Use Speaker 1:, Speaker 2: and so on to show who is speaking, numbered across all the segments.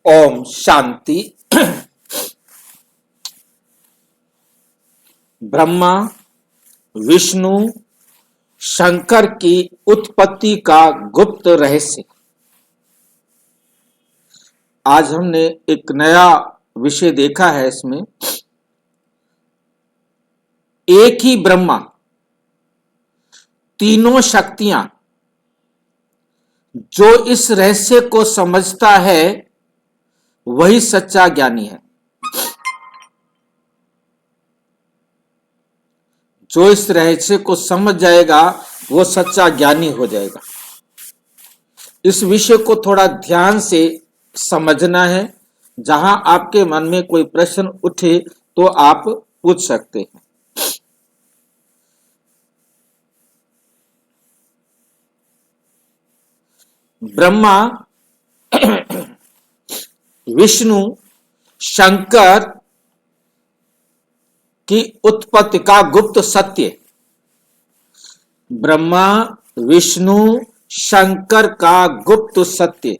Speaker 1: ओम शांति। ब्रह्मा, विष्णु, शंकर की उत्पत्ति का गुप्त रहस्य। आज हमने एक नया विषय देखा है। इसमें एक ही ब्रह्मा, तीनों शक्तियां। जो इस रहस्य को समझता है वही सच्चा ज्ञानी है। जो इस रहस्य को समझ जाएगा वो सच्चा ज्ञानी हो जाएगा। इस विषय को थोड़ा ध्यान से समझना है। जहां आपके मन में कोई प्रश्न उठे तो आप पूछ सकते हैं। ब्रह्मा, विष्णु, शंकर की उत्पत्ति का गुप्त सत्य। ब्रह्मा, विष्णु, शंकर का गुप्त सत्य,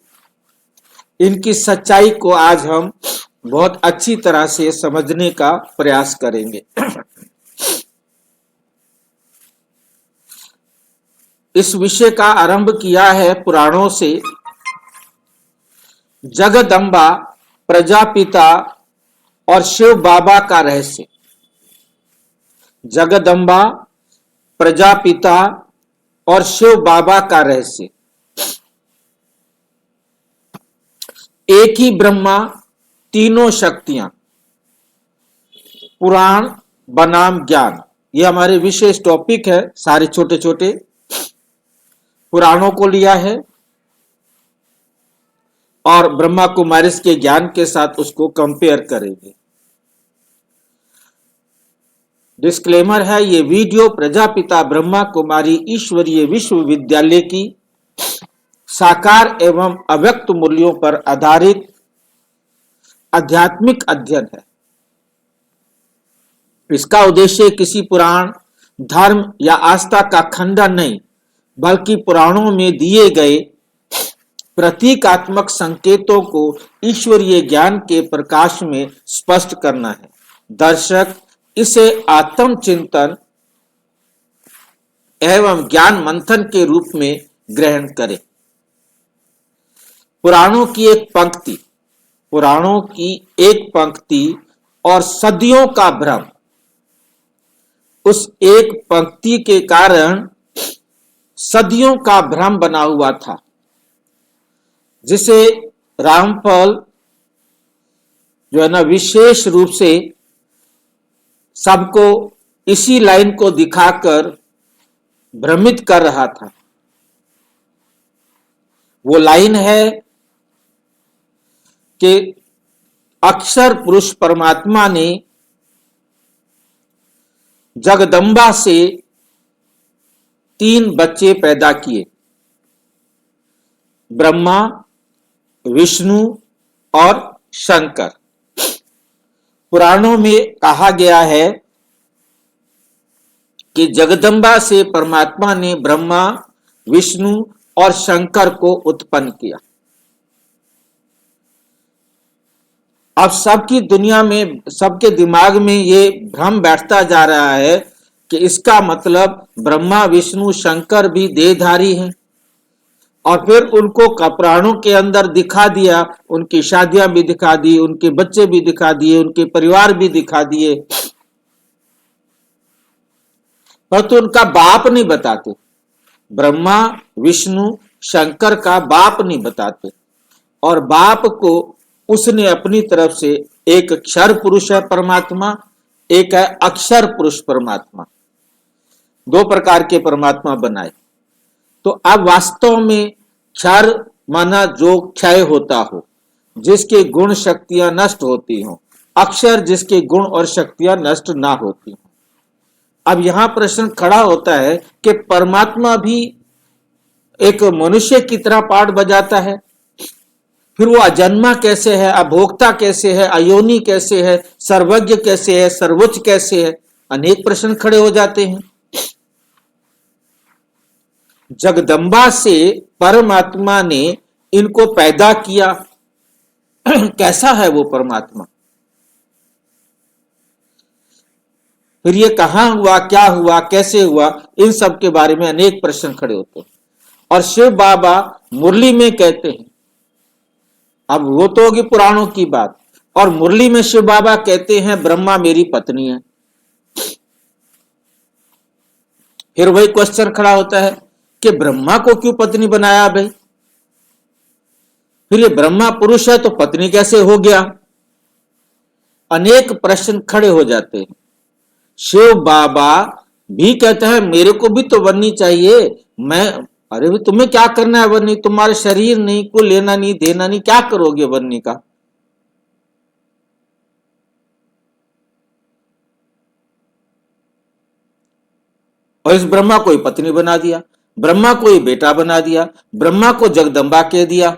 Speaker 1: इनकी सच्चाई को आज हम बहुत अच्छी तरह से समझने का प्रयास करेंगे। इस विषय का आरंभ किया है पुराणों से। जगदम्बा, प्रजापिता और शिव बाबा का रहस्य। जगदम्बा, प्रजापिता और शिव बाबा का रहस्य। एक ही ब्रह्मा, तीनों शक्तियां, पुराण बनाम ज्ञान, ये हमारे विशेष टॉपिक है। सारे छोटे छोटे पुराणों को लिया है और ब्रह्मा कुमारी के ज्ञान के साथ उसको कंपेयर करेंगे। डिस्क्लेमर है, ये वीडियो प्रजापिता ब्रह्मा कुमारी ईश्वरीय विश्वविद्यालय की साकार एवं अव्यक्त मूल्यों पर आधारित आध्यात्मिक अध्ययन है। इसका उद्देश्य किसी पुराण, धर्म या आस्था का खंडन नहीं, बल्कि पुराणों में दिए गए प्रतीकात्मक संकेतों को ईश्वरीय ज्ञान के प्रकाश में स्पष्ट करना है। दर्शक इसे आत्मचिंतन एवं ज्ञान मंथन के रूप में ग्रहण करें। पुराणों की एक पंक्ति और सदियों का भ्रम। उस एक पंक्ति के कारण सदियों का भ्रम बना हुआ था, जिसे रामफल जो है ना विशेष रूप से सबको इसी लाइन को दिखाकर भ्रमित कर रहा था। वो लाइन है कि अक्षर पुरुष परमात्मा ने जगदम्बा से 3 बच्चे पैदा किए, ब्रह्मा, विष्णु और शंकर। पुराणों में कहा गया है कि जगदम्बा से परमात्मा ने ब्रह्मा, विष्णु और शंकर को उत्पन्न किया। अब सबकी दुनिया में, सबके दिमाग में ये भ्रम बैठता जा रहा है कि इसका मतलब ब्रह्मा, विष्णु, शंकर भी देहधारी हैं। और फिर उनको पुराणों के अंदर दिखा दिया, उनकी शादियां भी दिखा दी, उनके बच्चे भी दिखा दिए, उनके परिवार भी दिखा दिए, परंतु उनका बाप नहीं बताते। ब्रह्मा, विष्णु, शंकर का बाप नहीं बताते। और बाप को उसने अपनी तरफ से एक क्षर पुरुष है परमात्मा, एक है अक्षर पुरुष परमात्मा, 2 प्रकार के परमात्मा बनाए। तो अब वास्तव में क्षर माना जो क्षय होता हो, जिसके गुण शक्तियां नष्ट होती हों, अक्षर जिसके गुण और शक्तियां नष्ट ना होती हों। अब यहां प्रश्न खड़ा होता है कि परमात्मा भी एक मनुष्य की तरह पाठ बजाता है, फिर वो अजन्मा कैसे है, अभोक्ता कैसे है, अयोनि कैसे है, सर्वज्ञ कैसे है, सर्वोच्च कैसे है? अनेक प्रश्न खड़े हो जाते हैं। जगदम्बा से परमात्मा ने इनको पैदा किया, कैसा है वो परमात्मा, फिर ये कहां हुआ, क्या हुआ, कैसे हुआ, इन सब के बारे में अनेक प्रश्न खड़े होते हैं। और शिव बाबा मुरली में कहते हैं, अब वो तो होगी पुराणों की बात, और मुरली में शिव बाबा कहते हैं ब्रह्मा मेरी पत्नी है। फिर वही क्वेश्चन खड़ा होता है कि ब्रह्मा को क्यों पत्नी बनाया भाई, फिर ये ब्रह्मा पुरुष है तो पत्नी कैसे हो गया। अनेक प्रश्न खड़े हो जाते हैं। शिव बाबा भी कहते हैं मेरे को भी तो बननी चाहिए, मैं, अरे भी तुम्हें क्या करना है बननी, तुम्हारे शरीर नहीं, को लेना नहीं देना नहीं, क्या करोगे बनने का। और इस ब्रह्मा को ही पत्नी बना दिया, ब्रह्मा को ही बेटा बना दिया, ब्रह्मा को जगदम्बा कह दिया,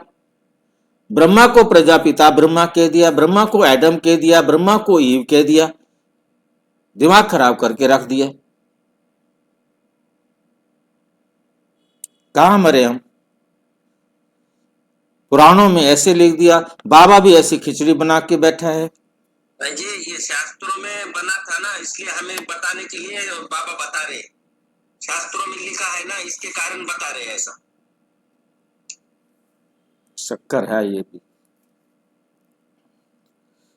Speaker 1: ब्रह्मा को प्रजापिता ब्रह्मा कह दिया, ब्रह्मा को एडम कह दिया, ब्रह्मा को ईव कह दिया, दिमाग खराब करके रख दिया। कहां मरे हम, पुराणों में ऐसे लिख दिया, बाबा भी ऐसी खिचड़ी बना के बैठा है।
Speaker 2: जी ये शास्त्रों में बना था ना, इसलिए हमें बताने के लिए बाबा बता रहे, शास्त्रों में लिखा है ना, इसके कारण बता रहे हैं ऐसा।
Speaker 1: शक्कर है ये भी,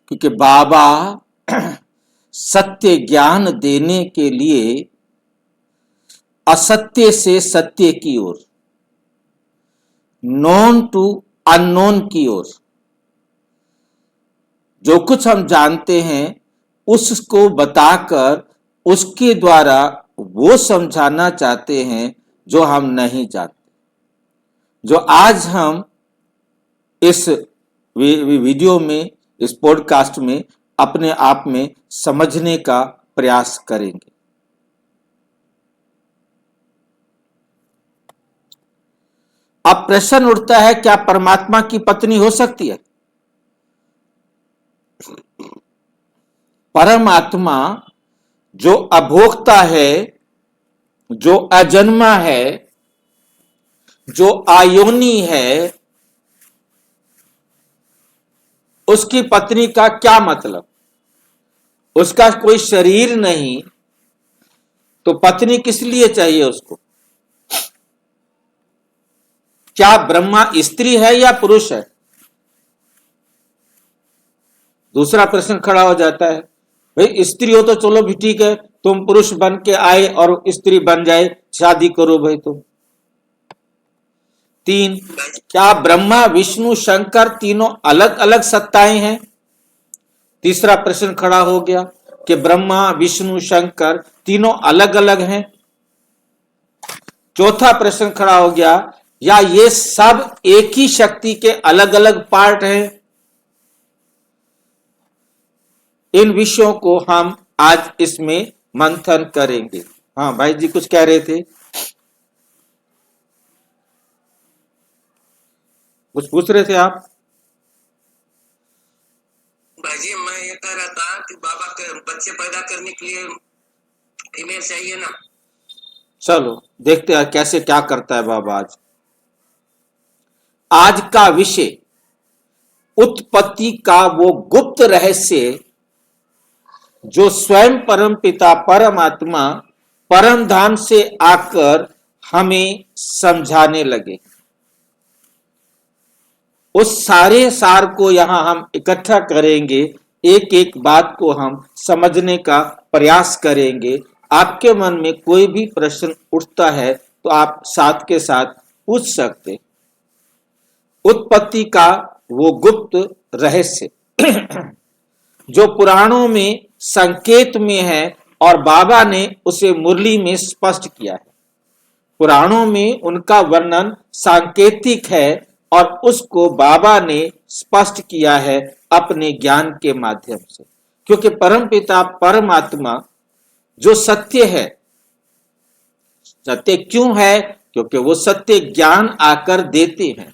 Speaker 1: क्योंकि बाबा सत्य ज्ञान देने के लिए असत्य से सत्य की ओर, नोन टू अननोन की ओर, जो कुछ हम जानते हैं उसको बताकर उसके द्वारा वो समझाना चाहते हैं जो हम नहीं जानते। जो आज हम इस वीडियो में, इस पॉडकास्ट में अपने आप में समझने का प्रयास करेंगे। अब प्रश्न उठता है, क्या परमात्मा की पत्नी हो सकती है? परमात्मा जो अभोक्ता है, जो अजन्मा है, जो आयोनी है, उसकी पत्नी का क्या मतलब? उसका कोई शरीर नहीं तो पत्नी किस लिए चाहिए उसको? क्या ब्रह्मा स्त्री है या पुरुष है? दूसरा प्रश्न खड़ा हो जाता है, भाई स्त्री हो तो चलो भी ठीक है, तुम पुरुष बन के आए और स्त्री बन जाए, शादी करो भाई तुम। 3, क्या ब्रह्मा विष्णु शंकर तीनों अलग अलग सत्ताएं हैं? तीसरा प्रश्न खड़ा हो गया कि ब्रह्मा विष्णु शंकर तीनों अलग अलग हैं। चौथा प्रश्न खड़ा हो गया, या ये सब एक ही शक्ति के अलग अलग पार्ट हैं? इन विषयों को हम आज इसमें मंथन करेंगे। हाँ भाई जी कुछ कह रहे थे, कुछ पूछ रहे थे आप?
Speaker 2: भाई मैं ये कह रहा था कि बाबा के बच्चे पैदा करने के लिए ईमेल चाहिए ना।
Speaker 1: चलो देखते हैं कैसे क्या करता है बाबा। आज का विषय उत्पत्ति का वो गुप्त रहस्य जो स्वयं परम पिता परमात्मा परम धाम से आकर हमें समझाने लगे, उस सारे सार को यहां हम इकट्ठा करेंगे, एक एक बात को हम समझने का प्रयास करेंगे। आपके मन में कोई भी प्रश्न उठता है तो आप साथ के साथ पूछ सकते। उत्पत्ति का वो गुप्त रहस्य जो पुराणों में संकेत में है और बाबा ने उसे मुरली में स्पष्ट किया है। पुराणों में उनका वर्णन सांकेतिक है और उसको बाबा ने स्पष्ट किया है अपने ज्ञान के माध्यम से, क्योंकि परमपिता परमात्मा जो सत्य है, सत्य क्यों है? क्योंकि वो सत्य ज्ञान आकर देते हैं।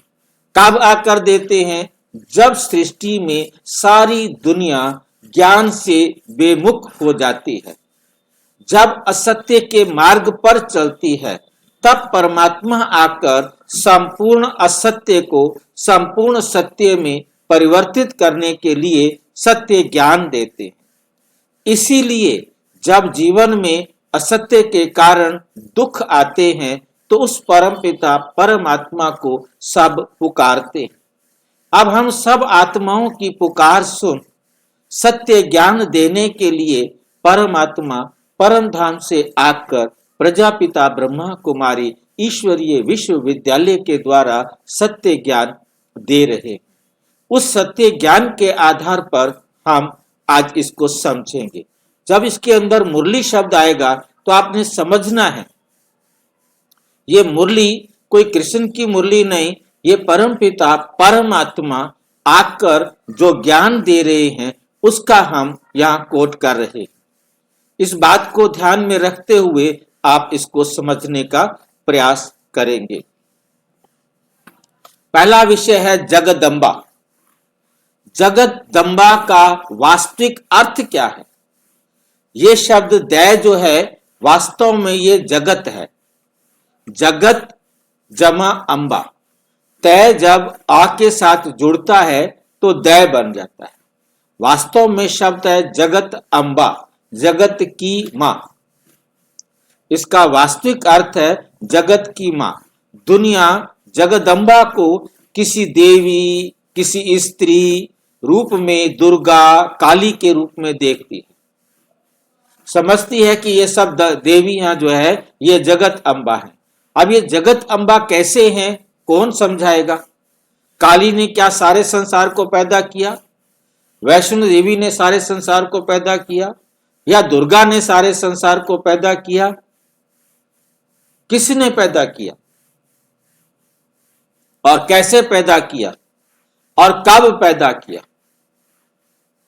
Speaker 1: कब आकर देते हैं? जब सृष्टि में सारी दुनिया ज्ञान से बेमुख हो जाती है, जब असत्य के मार्ग पर चलती है, तब परमात्मा आकर संपूर्ण असत्य को संपूर्ण सत्य में परिवर्तित करने के लिए सत्य ज्ञान देते हैं। इसीलिए जब जीवन में असत्य के कारण दुख आते हैं तो उस परम पिता परमात्मा को सब पुकारते हैं। अब हम सब आत्माओं की पुकार सुन सत्य ज्ञान देने के लिए परमात्मा परम धाम से आकर प्रजापिता ब्रह्मा कुमारी ईश्वरीय विश्वविद्यालय के द्वारा सत्य ज्ञान दे रहे। उस सत्य ज्ञान के आधार पर हम आज इसको समझेंगे। जब इसके अंदर मुरली शब्द आएगा तो आपने समझना है, ये मुरली कोई कृष्ण की मुरली नहीं, ये परम पिता परमात्मा आकर जो ज्ञान दे रहे हैं उसका हम यहाँ कोट कर रहे हैं। इस बात को ध्यान में रखते हुए आप इसको समझने का प्रयास करेंगे। पहला विषय है जगदम्बा। जगदम्बा का वास्तविक अर्थ क्या है? ये शब्द दै जो है वास्तव में ये जगत है। जगत जमा अंबा, तय जब आ के साथ जुड़ता है तो दै बन जाता है। वास्तव में शब्द है जगत अंबा, जगत की मां। इसका वास्तविक अर्थ है जगत की मां। दुनिया जगदम्बा को किसी देवी, किसी स्त्री रूप में, दुर्गा, काली के रूप में देखती है, समझती है कि ये सब देवियां जो है ये जगत अम्बा है। अब ये जगत अम्बा कैसे हैं, कौन समझाएगा? काली ने क्या सारे संसार को पैदा किया? वैष्णो देवी ने सारे संसार को पैदा किया? या दुर्गा ने सारे संसार को पैदा किया? किसने पैदा किया और कैसे पैदा किया और कब पैदा किया?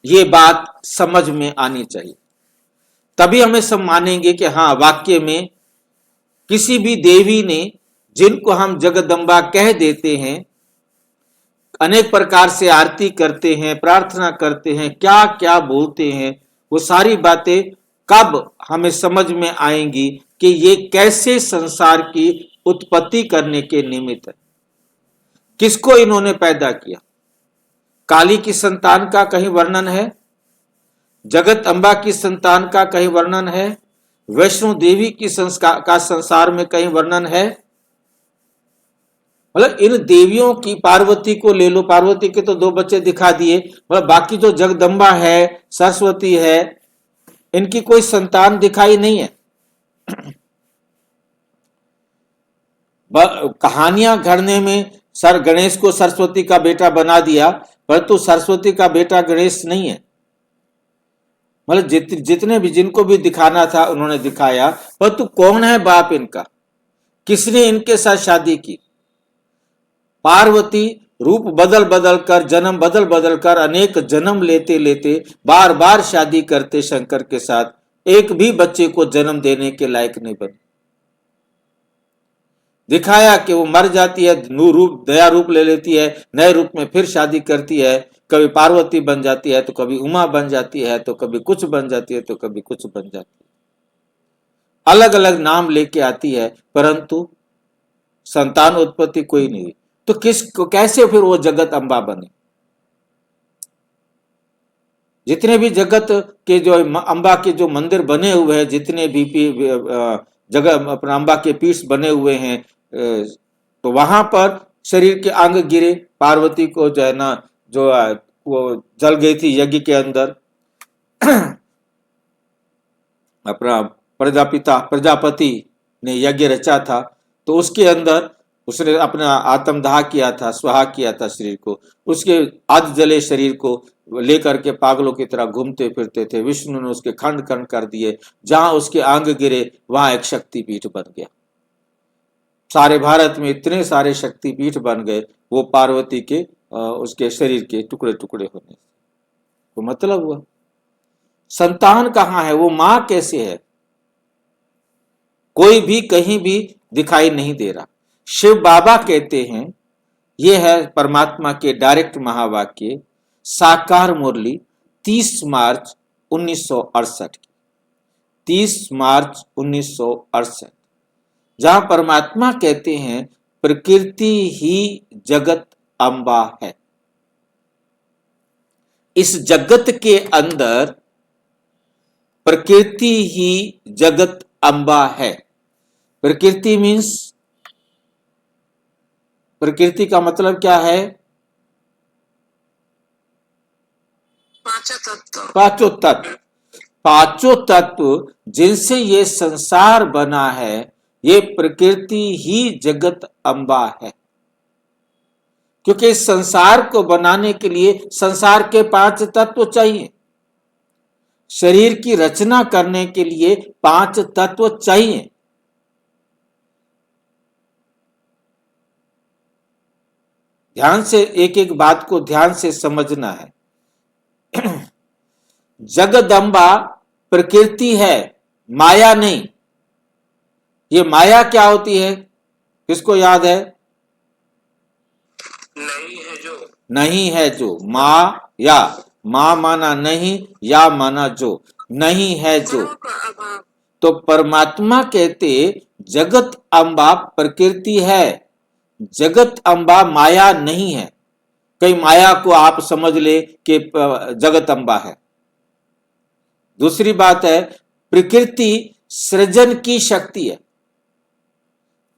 Speaker 1: ये बात समझ में आनी चाहिए, तभी हमें सब मानेंगे कि हाँ, वाक्य में किसी भी देवी ने, जिनको हम जगदम्बा कह देते हैं, अनेक प्रकार से आरती करते हैं, प्रार्थना करते हैं, क्या क्या बोलते हैं, वो सारी बातें कब हमें समझ में आएंगी कि ये कैसे संसार की उत्पत्ति करने के निमित्त है, किसको इन्होंने पैदा किया। काली की संतान का कहीं वर्णन है? जगत अम्बा की संतान का कहीं वर्णन है? वैष्णो देवी की संसार में कहीं वर्णन है? मतलब इन देवियों की, पार्वती को ले लो, पार्वती के तो 2 बच्चे दिखा दिए, मतलब बाकी जो जगदम्बा है, सरस्वती है, इनकी कोई संतान दिखाई नहीं है। कहानियां घड़ने में सर गणेश को सरस्वती का बेटा बना दिया, परंतु सरस्वती का बेटा गणेश नहीं है। मतलब जितने भी, जिनको भी दिखाना था उन्होंने दिखाया, परंतु कौन है बाप इनका? किसने इनके साथ शादी की? पार्वती रूप बदल बदल कर, जन्म बदल बदल कर, अनेक जन्म लेते लेते बार बार शादी करते शंकर के साथ, एक भी बच्चे को जन्म देने के लायक नहीं बनी। दिखाया कि वो मर जाती है, रूप दया रूप ले लेती है, नए रूप में फिर शादी करती है, कभी पार्वती बन जाती है तो कभी उमा बन जाती है, तो कभी कुछ बन जाती है तो कभी कुछ बन जाती है, अलग अलग नाम लेके आती है, परंतु संतान उत्पत्ति कोई नहीं हुई। तो कैसे फिर वो जगत अम्बा बने? जितने भी जगत के जो अम्बा के जो मंदिर बने हुए हैं, जितने भी जगह अपना अम्बा के पीठ बने हुए हैं, तो वहां पर शरीर के अंग गिरे। पार्वती को जो है ना, जो वो जल गई थी यज्ञ के अंदर, अपना प्रजापति ने यज्ञ रचा था, तो उसके अंदर उसने अपना आत्मदाह किया था, स्वाहा किया था शरीर को। उसके आध जले शरीर को लेकर के पागलों की तरह घूमते फिरते थे। विष्णु ने उसके खंड खंड कर दिए, जहां उसके अंग गिरे वहां एक शक्तिपीठ बन गया। सारे भारत में इतने सारे शक्तिपीठ बन गए, वो पार्वती के उसके शरीर के टुकड़े टुकड़े होने से। तो मतलब हुआ संतान कहाँ है, वो मां कैसे है, कोई भी कहीं भी दिखाई नहीं दे रहा। शिव बाबा कहते हैं, ये है परमात्मा के डायरेक्ट महावाक्य, साकार मुरली 30 मार्च 1968 की, 30 मार्च 1968, जहां परमात्मा कहते हैं प्रकृति ही जगत अम्बा है। इस जगत के अंदर प्रकृति ही जगत अम्बा है। प्रकृति मीन्स, प्रकृति का मतलब क्या है? पांचों तत्व। पांचों तत्व जिनसे ये संसार बना है, ये प्रकृति ही जगत अम्बा है। क्योंकि इस संसार को बनाने के लिए संसार के 5 तत्व चाहिए। शरीर की रचना करने के लिए 5 तत्व चाहिए। ध्यान से एक एक बात को ध्यान से समझना है। जगदम्बा प्रकृति है, माया नहीं। ये माया क्या होती है? किसको याद है? नहीं है जो। माया, मां माना नहीं, या माना जो, नहीं है जो। तो परमात्मा कहते जगत अम्बा प्रकृति है, जगत अम्बा माया नहीं है। कई माया को आप समझ ले कि जगत अम्बा है। दूसरी बात है, प्रकृति सृजन की शक्ति है,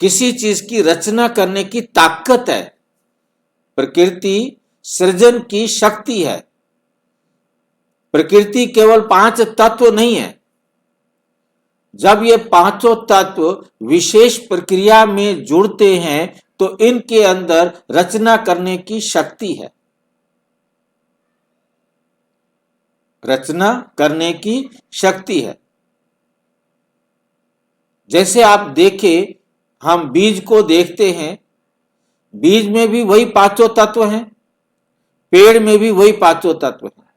Speaker 1: किसी चीज की रचना करने की ताकत है। प्रकृति सृजन की शक्ति है। प्रकृति केवल 5 तत्व नहीं है। जब ये पांचों तत्व विशेष प्रक्रिया में जुड़ते हैं तो इनके अंदर रचना करने की शक्ति है, रचना करने की शक्ति है। जैसे आप देखें, हम बीज को देखते हैं, बीज में भी वही पांचों तत्व हैं, पेड़ में भी वही पांचों तत्व हैं।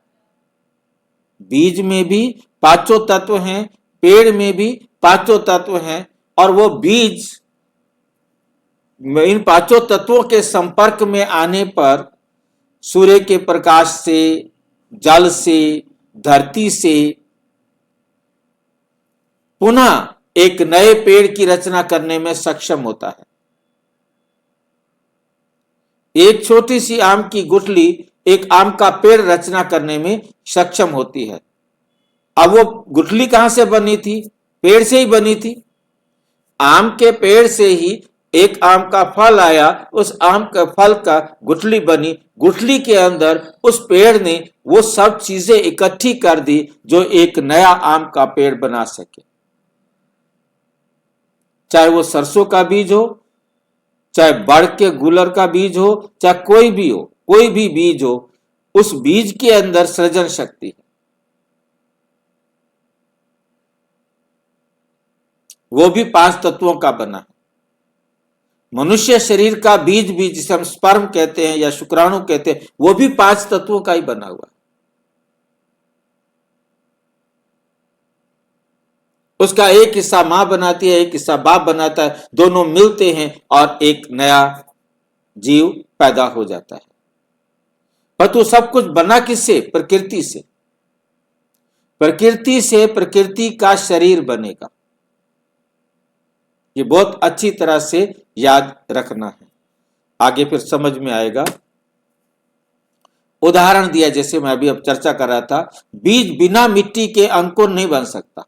Speaker 1: बीज में भी पांचों तत्व हैं, पेड़ में भी पांचों तत्व हैं, और वो बीज इन पांचों तत्वों के संपर्क में आने पर सूर्य के प्रकाश से, जल से, धरती से पुनः एक नए पेड़ की रचना करने में सक्षम होता है। एक छोटी सी आम की गुठली एक आम का पेड़ रचना करने में सक्षम होती है। अब वो गुठली कहां से बनी थी? पेड़ से ही बनी थी। आम के पेड़ से ही एक आम का फल आया, उस आम का फल का गुठली बनी। गुठली के अंदर उस पेड़ ने वो सब चीजें इकट्ठी कर दी जो एक नया आम का पेड़ बना सके। चाहे वो सरसों का बीज हो, चाहे बड़ के गुलर का बीज हो, चाहे कोई भी हो, कोई भी बीज हो, उस बीज के अंदर सृजन शक्ति है। वो भी 5 तत्वों का बना है। मनुष्य शरीर का बीज भी, जिसे हम स्पर्म कहते हैं या शुक्राणु कहते हैं, वो भी 5 तत्वों का ही बना हुआ है। उसका एक हिस्सा मां बनाती है, एक हिस्सा बाप बनाता है, दोनों मिलते हैं और एक नया जीव पैदा हो जाता है। पर तो सब कुछ बना किससे? प्रकृति से। प्रकृति से प्रकृति का शरीर बनेगा। ये बहुत अच्छी तरह से याद रखना है, आगे फिर समझ में आएगा। उदाहरण दिया, जैसे मैं अभी अब चर्चा कर रहा था, बीज बिना मिट्टी के अंकुर नहीं बन सकता।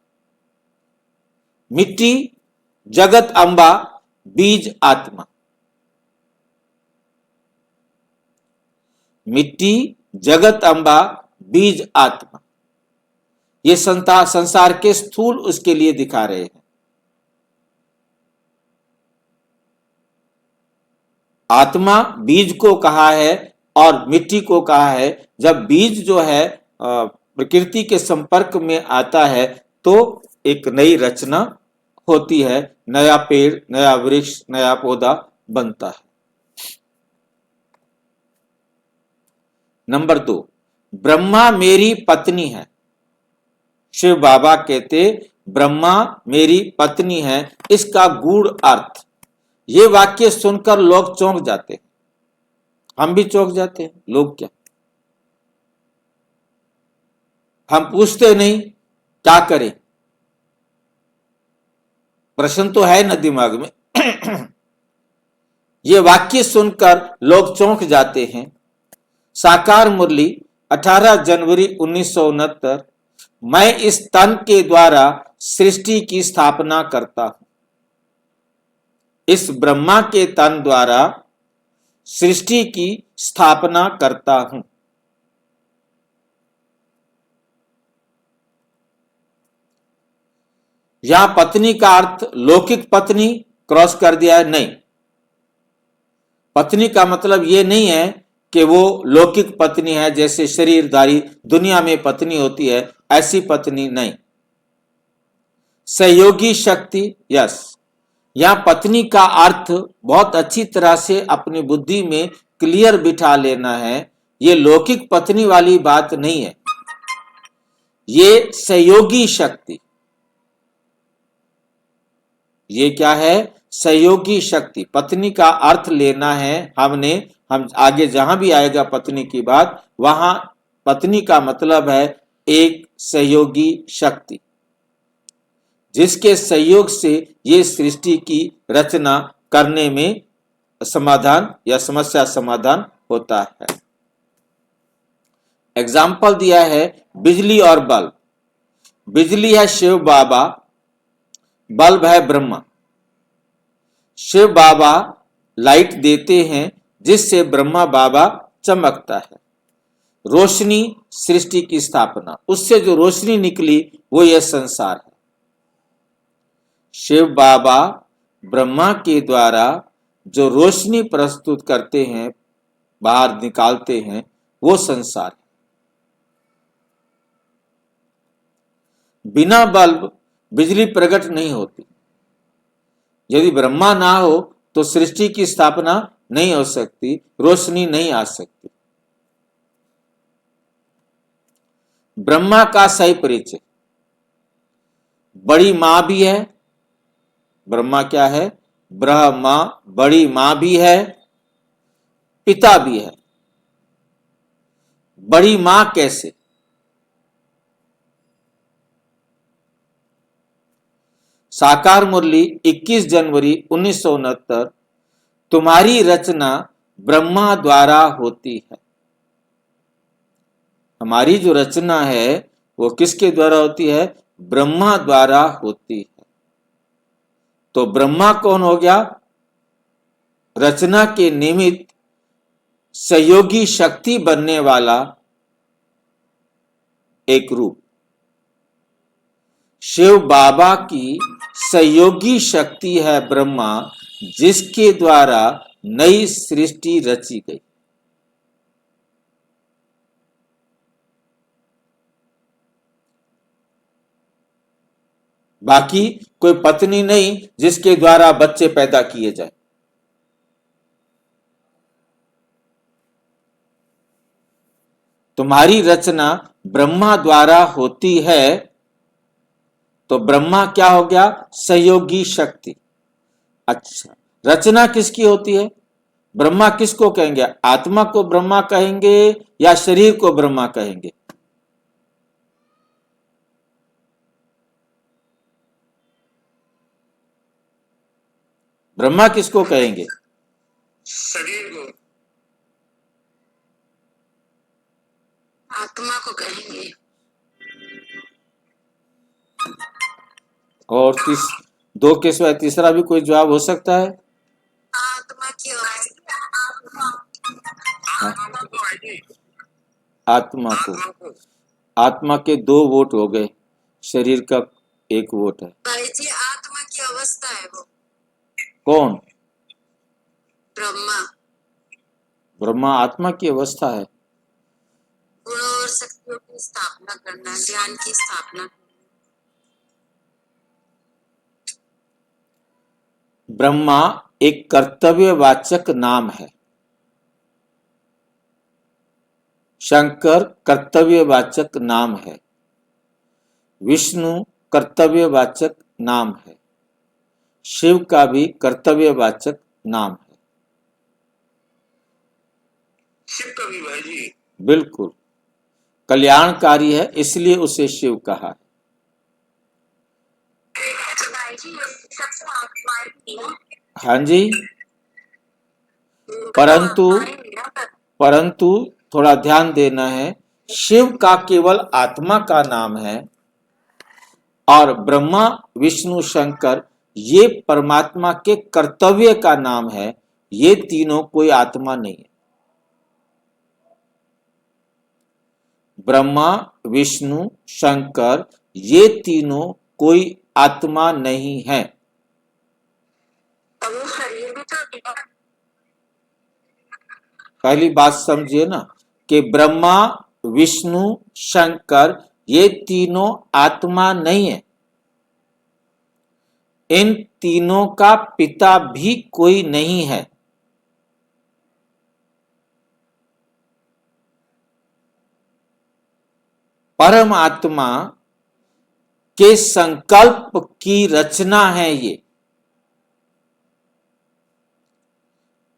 Speaker 1: मिट्टी जगत अम्बा, बीज आत्मा। मिट्टी जगत अम्बा, बीज आत्मा। ये संसार के स्थूल उसके लिए दिखा रहे हैं। आत्मा बीज को कहा है और मिट्टी को कहा है। जब बीज जो है प्रकृति के संपर्क में आता है तो एक नई रचना होती है, नया पेड़, नया वृक्ष, नया पौधा बनता है। नंबर 2, ब्रह्मा मेरी पत्नी है। शिव बाबा कहते ब्रह्मा मेरी पत्नी है। इसका गूढ़ अर्थ, ये वाक्य सुनकर लोग चौंक जाते हैं। हम भी चौंक जाते हैं। लोग क्या, हम पूछते नहीं, क्या करें? प्रश्न तो है ना दिमाग में। ये वाक्य सुनकर लोग चौंक जाते हैं। साकार मुरली 18 जनवरी 1969, मैं इस तन के द्वारा सृष्टि की स्थापना करता हूं। इस ब्रह्मा के तन द्वारा सृष्टि की स्थापना करता हूं। यहां पत्नी का अर्थ लौकिक पत्नी क्रॉस कर दिया है, नहीं। पत्नी का मतलब यह नहीं है कि वो लौकिक पत्नी है, जैसे शरीरधारी दुनिया में पत्नी होती है, ऐसी पत्नी नहीं। सहयोगी शक्ति, यस। यहां पत्नी का अर्थ बहुत अच्छी तरह से अपनी बुद्धि में क्लियर बिठा लेना है। ये लौकिक पत्नी वाली बात नहीं है, ये सहयोगी शक्ति। ये क्या है? सहयोगी शक्ति। पत्नी का अर्थ लेना है हम आगे जहां भी आएगा पत्नी की बात, वहां पत्नी का मतलब है एक सहयोगी शक्ति, जिसके सहयोग से ये सृष्टि की रचना करने में समाधान या समस्या समाधान होता है। एग्जाम्पल दिया है बिजली और बल्ब। बिजली है शिव बाबा, बल्ब है ब्रह्मा। शिव बाबा लाइट देते हैं जिससे ब्रह्मा बाबा चमकता है। रोशनी सृष्टि की स्थापना, उससे जो रोशनी निकली वो यह संसार है। शिव बाबा ब्रह्मा के द्वारा जो रोशनी प्रस्तुत करते हैं, बाहर निकालते हैं, वो संसार है। बिना बल्ब बिजली प्रकट नहीं होती। यदि ब्रह्मा ना हो तो सृष्टि की स्थापना नहीं हो सकती, रोशनी नहीं आ सकती। ब्रह्मा का सही परिचय, बड़ी मां भी है। ब्रह्मा क्या है? ब्रह्मा बड़ी मां भी है, पिता भी है। बड़ी मां कैसे? साकार मुरली 21 जनवरी 1969, तुम्हारी रचना ब्रह्मा द्वारा होती है। हमारी जो रचना है वो किसके द्वारा होती है? ब्रह्मा द्वारा होती है। तो ब्रह्मा कौन हो गया? रचना के निमित्त सहयोगी शक्ति बनने वाला एक रूप। शिव बाबा की सहयोगी शक्ति है ब्रह्मा, जिसके द्वारा नई सृष्टि रची गई। बाकी कोई पत्नी नहीं जिसके द्वारा बच्चे पैदा किए जाए। तुम्हारी रचना ब्रह्मा द्वारा होती है, तो ब्रह्मा क्या हो गया? सहयोगी शक्ति। अच्छा, रचना किसकी होती है? ब्रह्मा किसको कहेंगे? आत्मा को ब्रह्मा कहेंगे या शरीर को ब्रह्मा कहेंगे? ब्रह्मा किसको कहेंगे?
Speaker 2: शरीर को, आत्मा को कहेंगे।
Speaker 1: और दो के सिवाय तीसरा भी कोई जवाब हो सकता है?
Speaker 2: आत्मा की
Speaker 1: आत्मा को। आत्मा के 2 वोट हो गए, शरीर का 1 वोट है।
Speaker 2: भाई जी, आत्मा की अवस्था है वो।
Speaker 1: कौन?
Speaker 2: ब्रह्मा।
Speaker 1: ब्रह्मा आत्मा की अवस्था है।
Speaker 2: गुणों और शक्तियों की स्थापना करना, ज्ञान की स्थापना।
Speaker 1: ब्रह्मा एक कर्तव्यवाचक नाम है। शंकर कर्तव्यवाचक नाम है। विष्णु कर्तव्यवाचक नाम है। शिव का भी कर्तव्यवाचक नाम है।
Speaker 2: शिव का भी भाई जी? बिल्कुल।
Speaker 1: कल्याणकारी है, इसलिए उसे शिव कहा है। हाँ जी, परंतु थोड़ा ध्यान देना है शिव का केवल आत्मा का नाम है और ब्रह्मा विष्णु शंकर ये परमात्मा के कर्तव्य का नाम है। ये तीनों कोई आत्मा नहीं है। ब्रह्मा विष्णु शंकर ये तीनों कोई आत्मा नहीं है।
Speaker 3: तो वो शरीर भी तो
Speaker 1: पहली बात समझिए ना कि ब्रह्मा विष्णु शंकर ये तीनों आत्मा नहीं है। इन तीनों का पिता भी कोई नहीं है। परमात्मा के संकल्प की रचना है ये,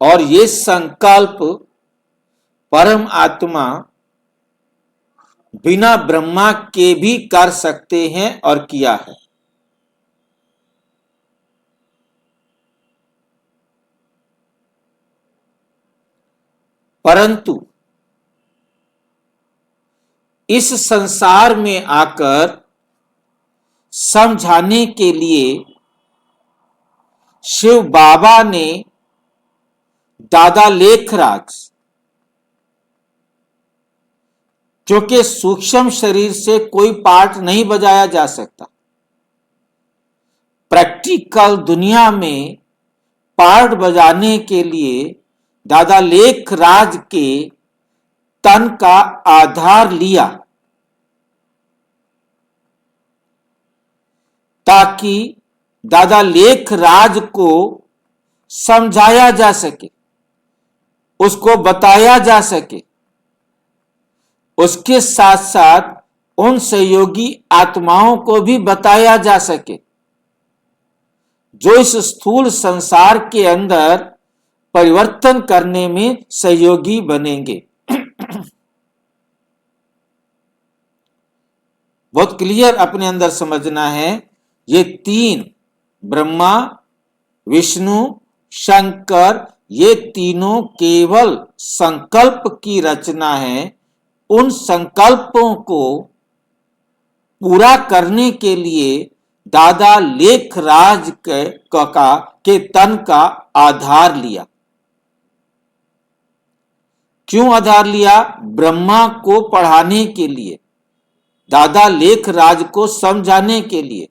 Speaker 1: और ये संकल्प परम आत्मा बिना ब्रह्मा के भी कर सकते हैं और किया है। परंतु इस संसार में आकर समझाने के लिए शिव बाबा ने दादा लेखराज, क्योंकि सूक्ष्म शरीर से कोई पार्ट नहीं बजाया जा सकता, प्रैक्टिकल दुनिया में पार्ट बजाने के लिए दादा लेखराज के तन का आधार लिया, ताकि दादा लेखराज को समझाया जा सके, उसको बताया जा सके। उसके साथ साथ उन सहयोगी आत्माओं को भी बताया जा सके जो इस स्थूल संसार के अंदर परिवर्तन करने में सहयोगी बनेंगे। बहुत क्लियर अपने अंदर समझना है, ये तीन ब्रह्मा विष्णु शंकर ये तीनों केवल संकल्प की रचना है। उन संकल्पों को पूरा करने के लिए दादा लेखराज के तन का आधार लिया। क्यों आधार लिया? ब्रह्मा को पढ़ाने के लिए, दादा लेखराज को समझाने के लिए।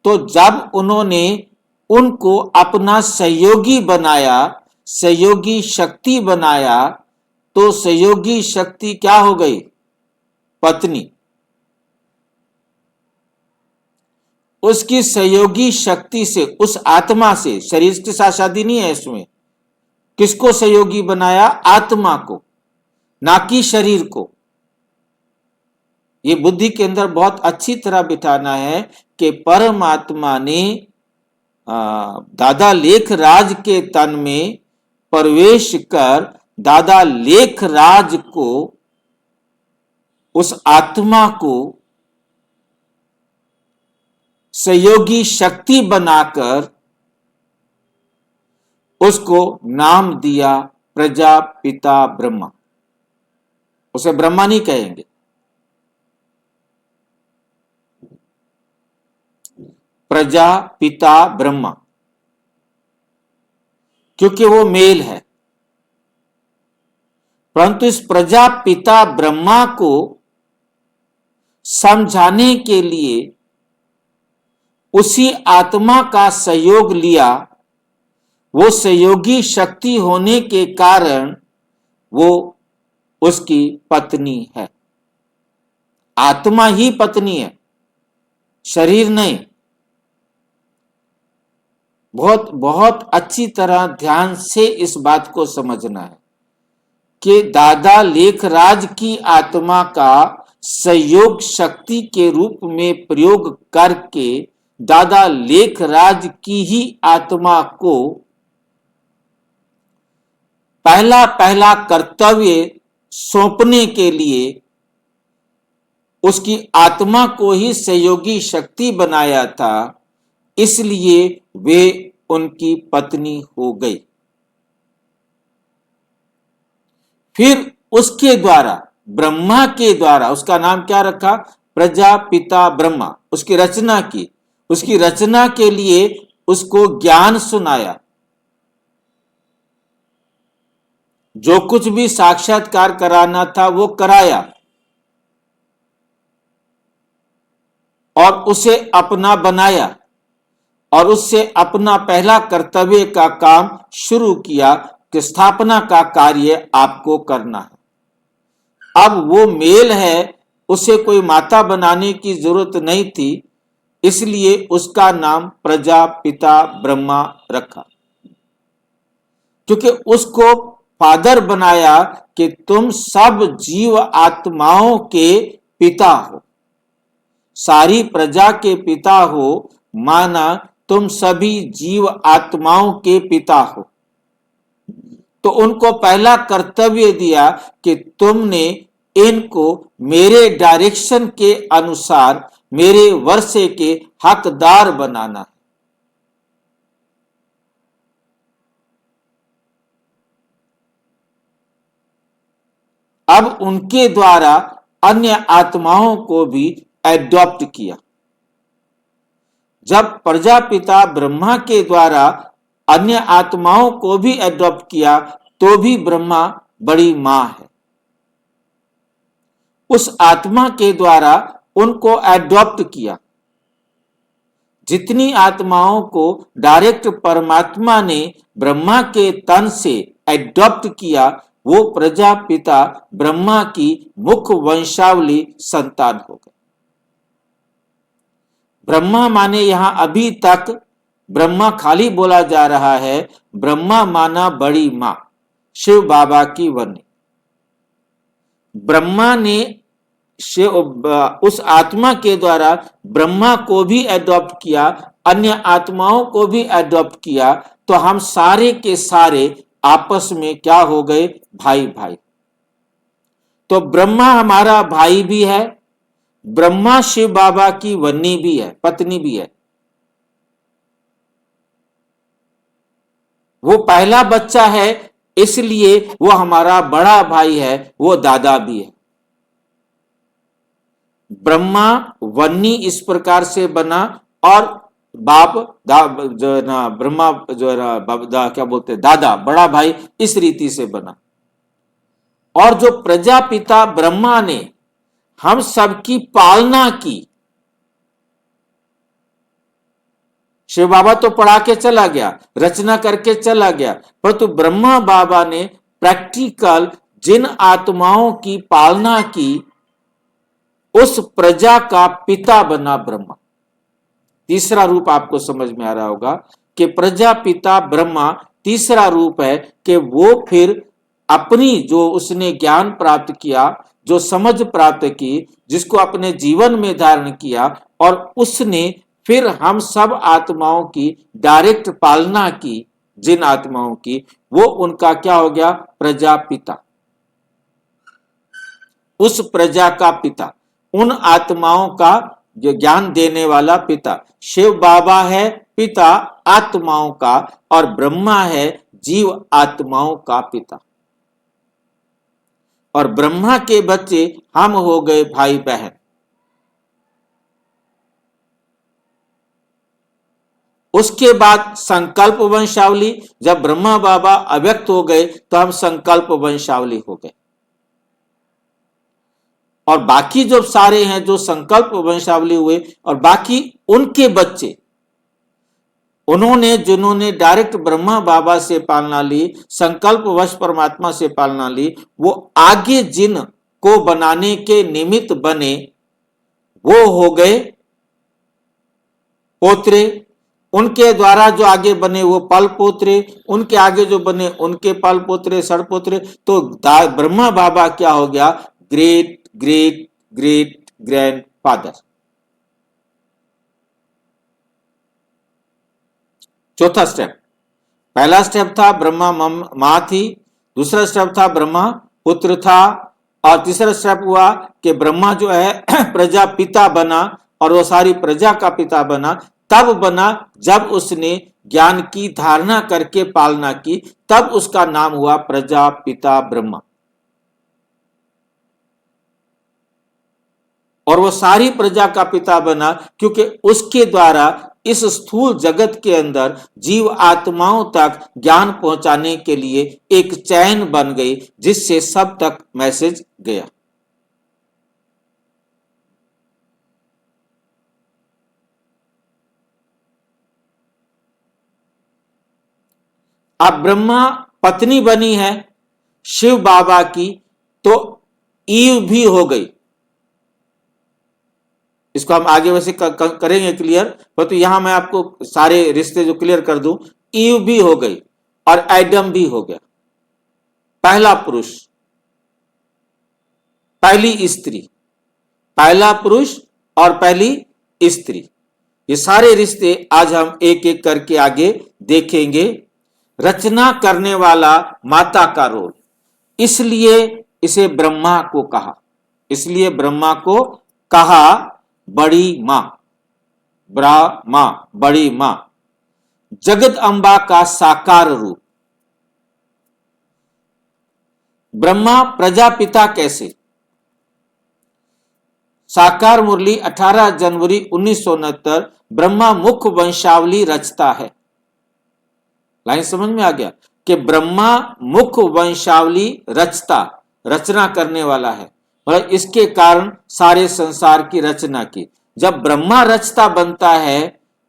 Speaker 1: तो जब उन्होंने उनको अपना सहयोगी बनाया, सहयोगी शक्ति बनाया, तो सहयोगी शक्ति क्या हो गई? पत्नी। उसकी सहयोगी शक्ति से, उस आत्मा से, शरीर के साथ शादी नहीं है इसमें, किसको सहयोगी बनाया? आत्मा को, ना कि शरीर को। ये बुद्धि के अंदर बहुत अच्छी तरह बिठाना है कि परमात्मा ने दादा लेखराज के तन में प्रवेश कर दादा लेखराज को, उस आत्मा को सहयोगी शक्ति बनाकर उसको नाम दिया प्रजापिता ब्रह्मा। उसे ब्रह्मा नहीं कहेंगे, प्रजापिता ब्रह्मा, क्योंकि वो मेल है। परंतु इस प्रजापिता ब्रह्मा को समझाने के लिए उसी आत्मा का सहयोग लिया। वो सहयोगी शक्ति होने के कारण वो उसकी पत्नी है। आत्मा ही पत्नी है, शरीर नहीं। बहुत बहुत अच्छी तरह ध्यान से इस बात को समझना है कि दादा लेखराज की आत्मा का सहयोग शक्ति के रूप में प्रयोग करके दादा लेखराज की ही आत्मा को पहला पहला कर्तव्य सौंपने के लिए उसकी आत्मा को ही सहयोगी शक्ति बनाया था, इसलिए वे उनकी पत्नी हो गई। फिर उसके द्वारा ब्रह्मा के द्वारा, उसका नाम क्या रखा, प्रजापिता ब्रह्मा, उसकी रचना की, उसकी रचना के लिए उसको ज्ञान सुनाया, जो कुछ भी साक्षात्कार कराना था वो कराया और उसे अपना बनाया और उससे अपना पहला कर्तव्य का काम शुरू किया कि स्थापना का कार्य आपको करना है। अब वो मेल है, उसे कोई माता बनाने की जरूरत नहीं थी, इसलिए उसका नाम प्रजापिता ब्रह्मा रखा, क्योंकि उसको फादर बनाया कि तुम सब जीव आत्माओं के पिता हो, सारी प्रजा के पिता हो, माना तुम सभी जीव आत्माओं के पिता हो। तो उनको पहला कर्तव्य दिया कि तुमने इनको मेरे डायरेक्शन के अनुसार मेरे वर्षे के हकदार बनाना है। अब उनके द्वारा अन्य आत्माओं को भी एडॉप्ट किया। जब प्रजापिता ब्रह्मा के द्वारा अन्य आत्माओं को भी एडॉप्ट किया तो भी ब्रह्मा बड़ी मां है, उस आत्मा के द्वारा उनको एडॉप्ट किया। जितनी आत्माओं को डायरेक्ट परमात्मा ने ब्रह्मा के तन से एडॉप्ट किया वो प्रजापिता ब्रह्मा की मुख्य वंशावली संतान हो गए। ब्रह्मा माने यहां अभी तक ब्रह्मा खाली बोला जा रहा है, ब्रह्मा माना बड़ी मां, शिव बाबा की वनी। ब्रह्मा ने उस आत्मा के द्वारा ब्रह्मा को भी एडॉप्ट किया, अन्य आत्माओं को भी एडॉप्ट किया, तो हम सारे के सारे आपस में क्या हो गए, भाई भाई। तो ब्रह्मा हमारा भाई भी है, ब्रह्मा शिव बाबा की वन्नी भी है, पत्नी भी है। वो पहला बच्चा है इसलिए वो हमारा बड़ा भाई है, वो दादा भी है। ब्रह्मा वन्नी इस प्रकार से बना और बाप जो है ना ब्रह्मा जो है ना क्या बोलते हैं दादा, बड़ा भाई, इस रीति से बना। और जो प्रजापिता ब्रह्मा ने हम सबकी पालना की, शिव बाबा तो पढ़ा के चला गया, रचना करके चला गया, परंतु ब्रह्मा बाबा ने प्रैक्टिकल जिन आत्माओं की पालना की उस प्रजा का पिता बना ब्रह्मा। तीसरा रूप आपको समझ में आ रहा होगा कि प्रजापिता ब्रह्मा तीसरा रूप है कि वो फिर अपनी जो उसने ज्ञान प्राप्त किया, जो समझ प्राप्त की, जिसको अपने जीवन में धारण किया और उसने फिर हम सब आत्माओं की डायरेक्ट पालना की, जिन आत्माओं की, वो उनका क्या हो गया, प्रजापिता, उस प्रजा का पिता, उन आत्माओं का जो ज्ञान देने वाला पिता। शिव बाबा है पिता आत्माओं का और ब्रह्मा है जीव आत्माओं का पिता। और ब्रह्मा के बच्चे हम हो गए भाई बहन। उसके बाद संकल्प वंशावली, जब ब्रह्मा बाबा अव्यक्त हो गए तो हम संकल्प वंशावली हो गए। और बाकी जो सारे हैं जो संकल्प वंशावली हुए और बाकी उनके बच्चे, उन्होंने जिन्होंने डायरेक्ट ब्रह्मा बाबा से पालना ली, संकल्प वश परमात्मा से पालना ली, वो आगे जिन को बनाने के निमित्त बने वो हो गए पोत्रे, उनके द्वारा जो आगे बने वो पल पोत्रे, उनके आगे जो बने उनके पल पोत्रे, सड़ पोत्रे। तो ब्रह्मा बाबा क्या हो गया, great great great grand father. चौथा स्टेप, पहला स्टेप था ब्रह्मा मां थी, दूसरा स्टेप था ब्रह्मा पुत्र था, और तीसरा स्टेप हुआ कि ब्रह्मा जो है प्रजा पिता बना और वो सारी प्रजा का पिता बना। तब बना जब उसने ज्ञान की धारणा करके पालना की, तब उसका नाम हुआ प्रजापिता ब्रह्मा। और वो सारी प्रजा का पिता बना, क्योंकि उसके द्वारा इस स्थूल जगत के अंदर जीव आत्माओं तक ज्ञान पहुंचाने के लिए एक चैन बन गई, जिससे सब तक मैसेज गया। अब ब्रह्मा पत्नी बनी है शिव बाबा की, तो ईव भी हो गई। इसको हम आगे वैसे करेंगे क्लियर, पर तो यहां मैं आपको सारे रिश्ते जो क्लियर कर दूं, ईव भी हो गई और एडम भी हो गया, पहला पुरुष पहली स्त्री, पहला पुरुष और पहली स्त्री। ये सारे रिश्ते आज हम एक एक करके आगे देखेंगे। रचना करने वाला माता का रोल, इसलिए इसे ब्रह्मा को कहा, इसलिए ब्रह्मा को कहा बड़ी मां, ब्रह्मा बड़ी मां, जगत अम्बा का साकार रूप। ब्रह्मा प्रजापिता कैसे? साकार मुरली 18 जनवरी 1969। ब्रह्मा मुख्य वंशावली रचता है। लाइन समझ में आ गया कि ब्रह्मा मुख्य वंशावली रचता, रचना करने वाला है, मतलब इसके कारण सारे संसार की रचना की। जब ब्रह्मा रचता बनता है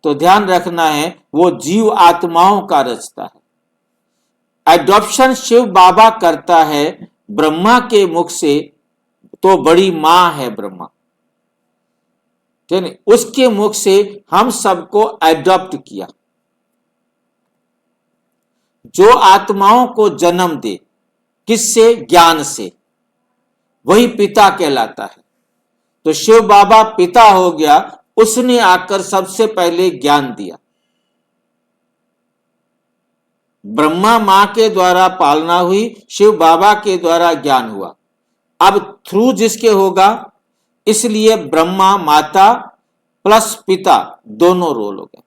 Speaker 1: तो ध्यान रखना है वो जीव आत्माओं का रचता है। एडॉप्शन शिव बाबा करता है ब्रह्मा के मुख से, तो बड़ी मां है ब्रह्मा, उसके मुख से हम सबको एडॉप्ट किया। जो आत्माओं को जन्म दे, किससे? ज्ञान से, वही पिता कहलाता है। तो शिव बाबा पिता हो गया, उसने आकर सबसे पहले ज्ञान दिया। ब्रह्मा मां के द्वारा पालना हुई, शिव बाबा के द्वारा ज्ञान हुआ। अब थ्रू जिसके होगा, इसलिए ब्रह्मा माता प्लस पिता दोनों रोल हो गए,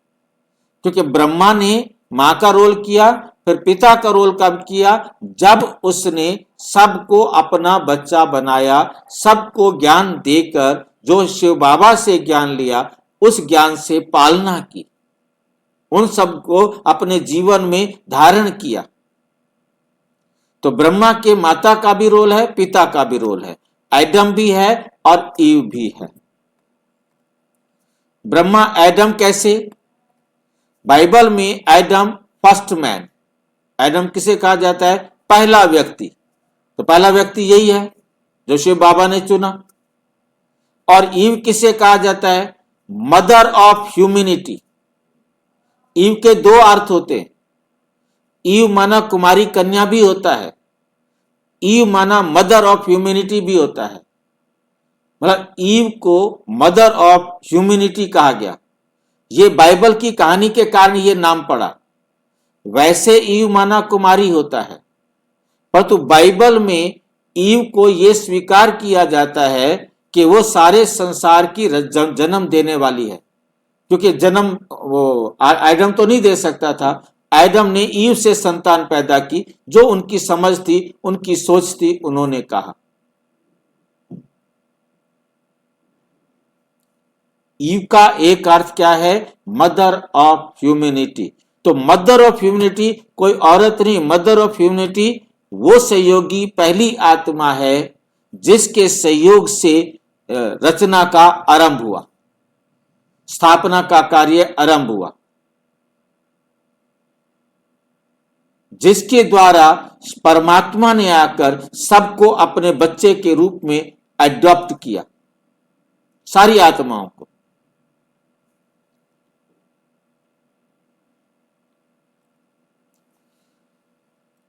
Speaker 1: क्योंकि ब्रह्मा ने मां का रोल किया, फिर पिता का रोल कब किया? जब उसने सबको अपना बच्चा बनाया, सबको ज्ञान देकर, जो शिव बाबा से ज्ञान लिया उस ज्ञान से पालना की, उन सबको अपने जीवन में धारण किया। तो ब्रह्मा के माता का भी रोल है, पिता का भी रोल है, एडम भी है और ईव भी है। ब्रह्मा एडम कैसे? बाइबल में एडम फर्स्ट मैन, एडम किसे कहा जाता है? पहला व्यक्ति। तो पहला व्यक्ति यही है जो शिव बाबा ने चुना। और ईव किसे कहा जाता है? Mother of humanity. ईव के दो अर्थ होते हैं, ईव माना कुमारी कन्या भी होता है, ईव माना मदर ऑफ ह्यूमैनिटी भी होता है। मतलब ईव को मदर ऑफ ह्यूमैनिटी कहा गया। ये बाइबल की कहानी के कारण ये नाम पड़ा। वैसे ईव माना कुमारी होता है, परंतु बाइबल में ईव को यह स्वीकार किया जाता है कि वो सारे संसार की जन्म देने वाली है, क्योंकि जन्म वो एडम तो नहीं दे सकता था। एडम ने ईव से संतान पैदा की, जो उनकी समझ थी, उनकी सोच थी, उन्होंने कहा। ईव का एक अर्थ क्या है? Mother of humanity. तो मदर ऑफ ह्यूमैनिटी कोई औरत नहीं, मदर ऑफ ह्यूमैनिटी वो सहयोगी पहली आत्मा है जिसके सहयोग से रचना का आरंभ हुआ, स्थापना का कार्य आरंभ हुआ, जिसके द्वारा परमात्मा ने आकर सबको अपने बच्चे के रूप में एडॉप्ट किया, सारी आत्माओं को।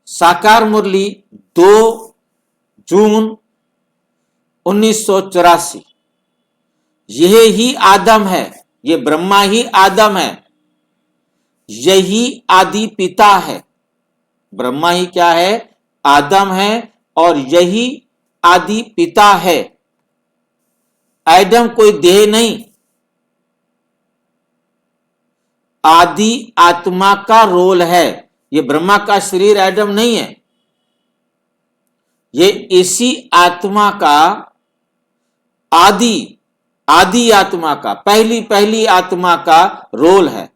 Speaker 1: साकार मुरली 2 जून 1984। यह ही आदम है, ये ब्रह्मा ही आदम है, यही आदि पिता है। ब्रह्मा ही क्या है? आदम है, और यही आदि पिता है। एडम कोई देह नहीं, आदि आत्मा का रोल है। ये ब्रह्मा का शरीर एडम नहीं है, ये इसी आत्मा का आदि आदि आत्मा का, पहली पहली आत्मा का रोल है।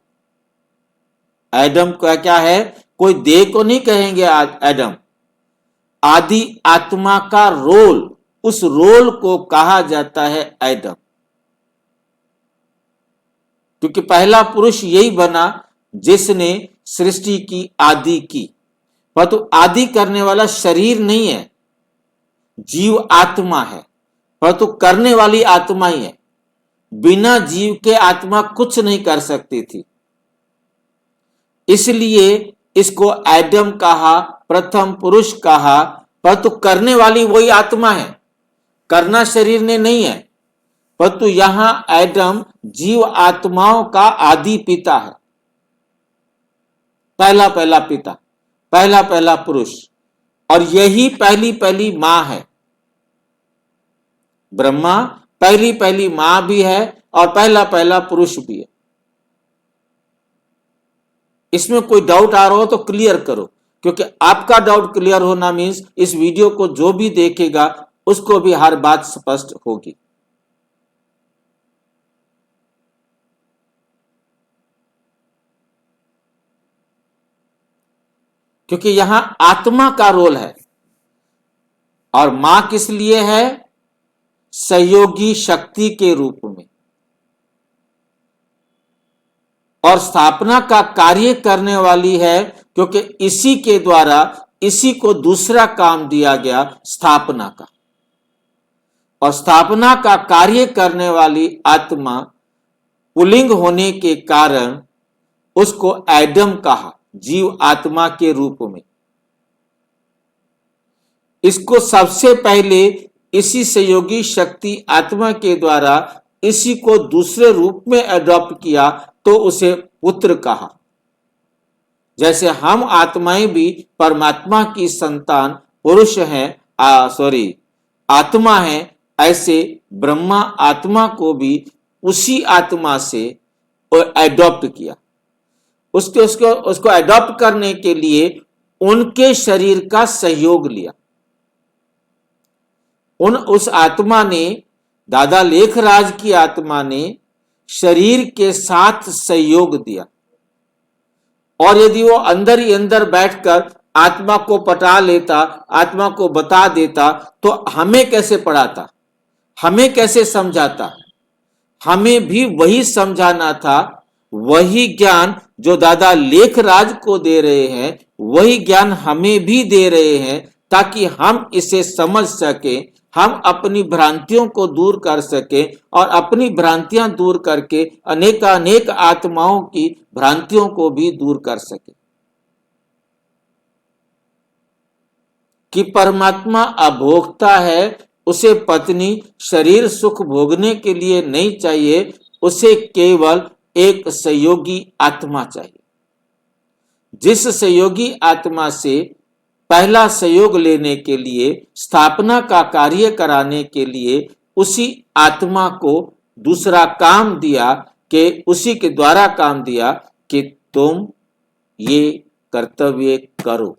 Speaker 1: एडम का क्या है, कोई देह को नहीं कहेंगे एडम, आदि आत्मा का रोल, उस रोल को कहा जाता है एडम। क्योंकि पहला पुरुष यही बना जिसने सृष्टि की आदि की। परंतु आदि करने वाला शरीर नहीं है, जीव आत्मा है, परंतु करने वाली आत्मा ही है। बिना जीव के आत्मा कुछ नहीं कर सकती थी, इसलिए इसको एडम कहा, प्रथम पुरुष कहा। परंतु करने वाली वही आत्मा है, करना शरीर ने नहीं है। परंतु यहां एडम जीव आत्माओं का आदि पिता है, पहला पहला पिता, पहला पहला पुरुष, और यही पहली पहली मां है। ब्रह्मा पहली पहली मां भी है और पहला पहला पुरुष भी है। इसमें कोई डाउट आ रहा हो तो क्लियर करो, क्योंकि आपका डाउट क्लियर होना मीन्स इस वीडियो को जो भी देखेगा उसको भी हर बात स्पष्ट होगी। क्योंकि यहां आत्मा का रोल है, और मां किस लिए है, सहयोगी शक्ति के रूप में, और स्थापना का कार्य करने वाली है, क्योंकि इसी के द्वारा इसी को दूसरा काम दिया गया स्थापना का। और स्थापना का कार्य करने वाली आत्मा पुल्लिंग होने के कारण उसको एडम कहा, जीव आत्मा के रूप में। इसको सबसे पहले इसी सहयोगी शक्ति आत्मा के द्वारा इसी को दूसरे रूप में अडॉप्ट किया तो उसे पुत्र कहा। जैसे हम आत्माएं भी परमात्मा की संतान पुरुष हैं, आत्मा है, ऐसे ब्रह्मा आत्मा को भी उसी आत्मा से अडॉप्ट किया। उसको अडॉप्ट करने के लिए उनके शरीर का सहयोग लिया। उस आत्मा ने, दादा लेखराज की आत्मा ने शरीर के साथ सहयोग दिया। और यदि वो अंदर ही अंदर बैठकर आत्मा को पटा लेता, आत्मा को बता देता, तो हमें कैसे पढ़ाता, हमें कैसे समझाता? हमें भी वही समझाना था, वही ज्ञान जो दादा लेखराज को दे रहे हैं वही ज्ञान हमें भी दे रहे हैं, ताकि हम इसे समझ सके, हम अपनी भ्रांतियों को दूर कर सके, और अपनी भ्रांतियां दूर करके अनेकानेक आत्माओं की भ्रांतियों को भी दूर कर सके। कि परमात्मा अभोक्ता है, उसे पत्नी शरीर सुख भोगने के लिए नहीं चाहिए, उसे केवल एक सहयोगी आत्मा चाहिए। जिस सहयोगी आत्मा से पहला सहयोग लेने के लिए, स्थापना का कार्य कराने के लिए उसी आत्मा को दूसरा काम दिया, कि उसी के द्वारा काम दिया कि तुम ये कर्तव्य करो,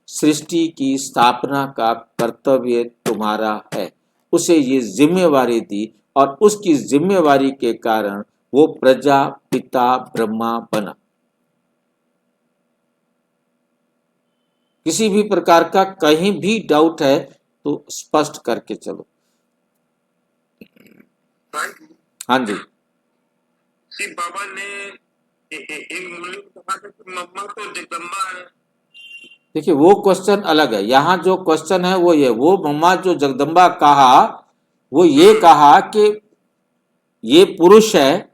Speaker 1: सृष्टि की स्थापना का कर्तव्य तुम्हारा है। उसे ये जिम्मेवारी दी, और उसकी जिम्मेवारी के कारण वो प्रजापिता ब्रह्मा बना। किसी भी प्रकार का कहीं भी डाउट है तो स्पष्ट करके चलो। हाँ जी,
Speaker 2: शिव बाबा ने एक मुनि को कहा था कि मम्मा तो जगदम्बा है।
Speaker 1: देखिए वो क्वेश्चन अलग है। यहाँ जो क्वेश्चन है वो ये, वो मम्मा जो जगदम्बा कहा, वो ये कहा कि ये पुरुष है,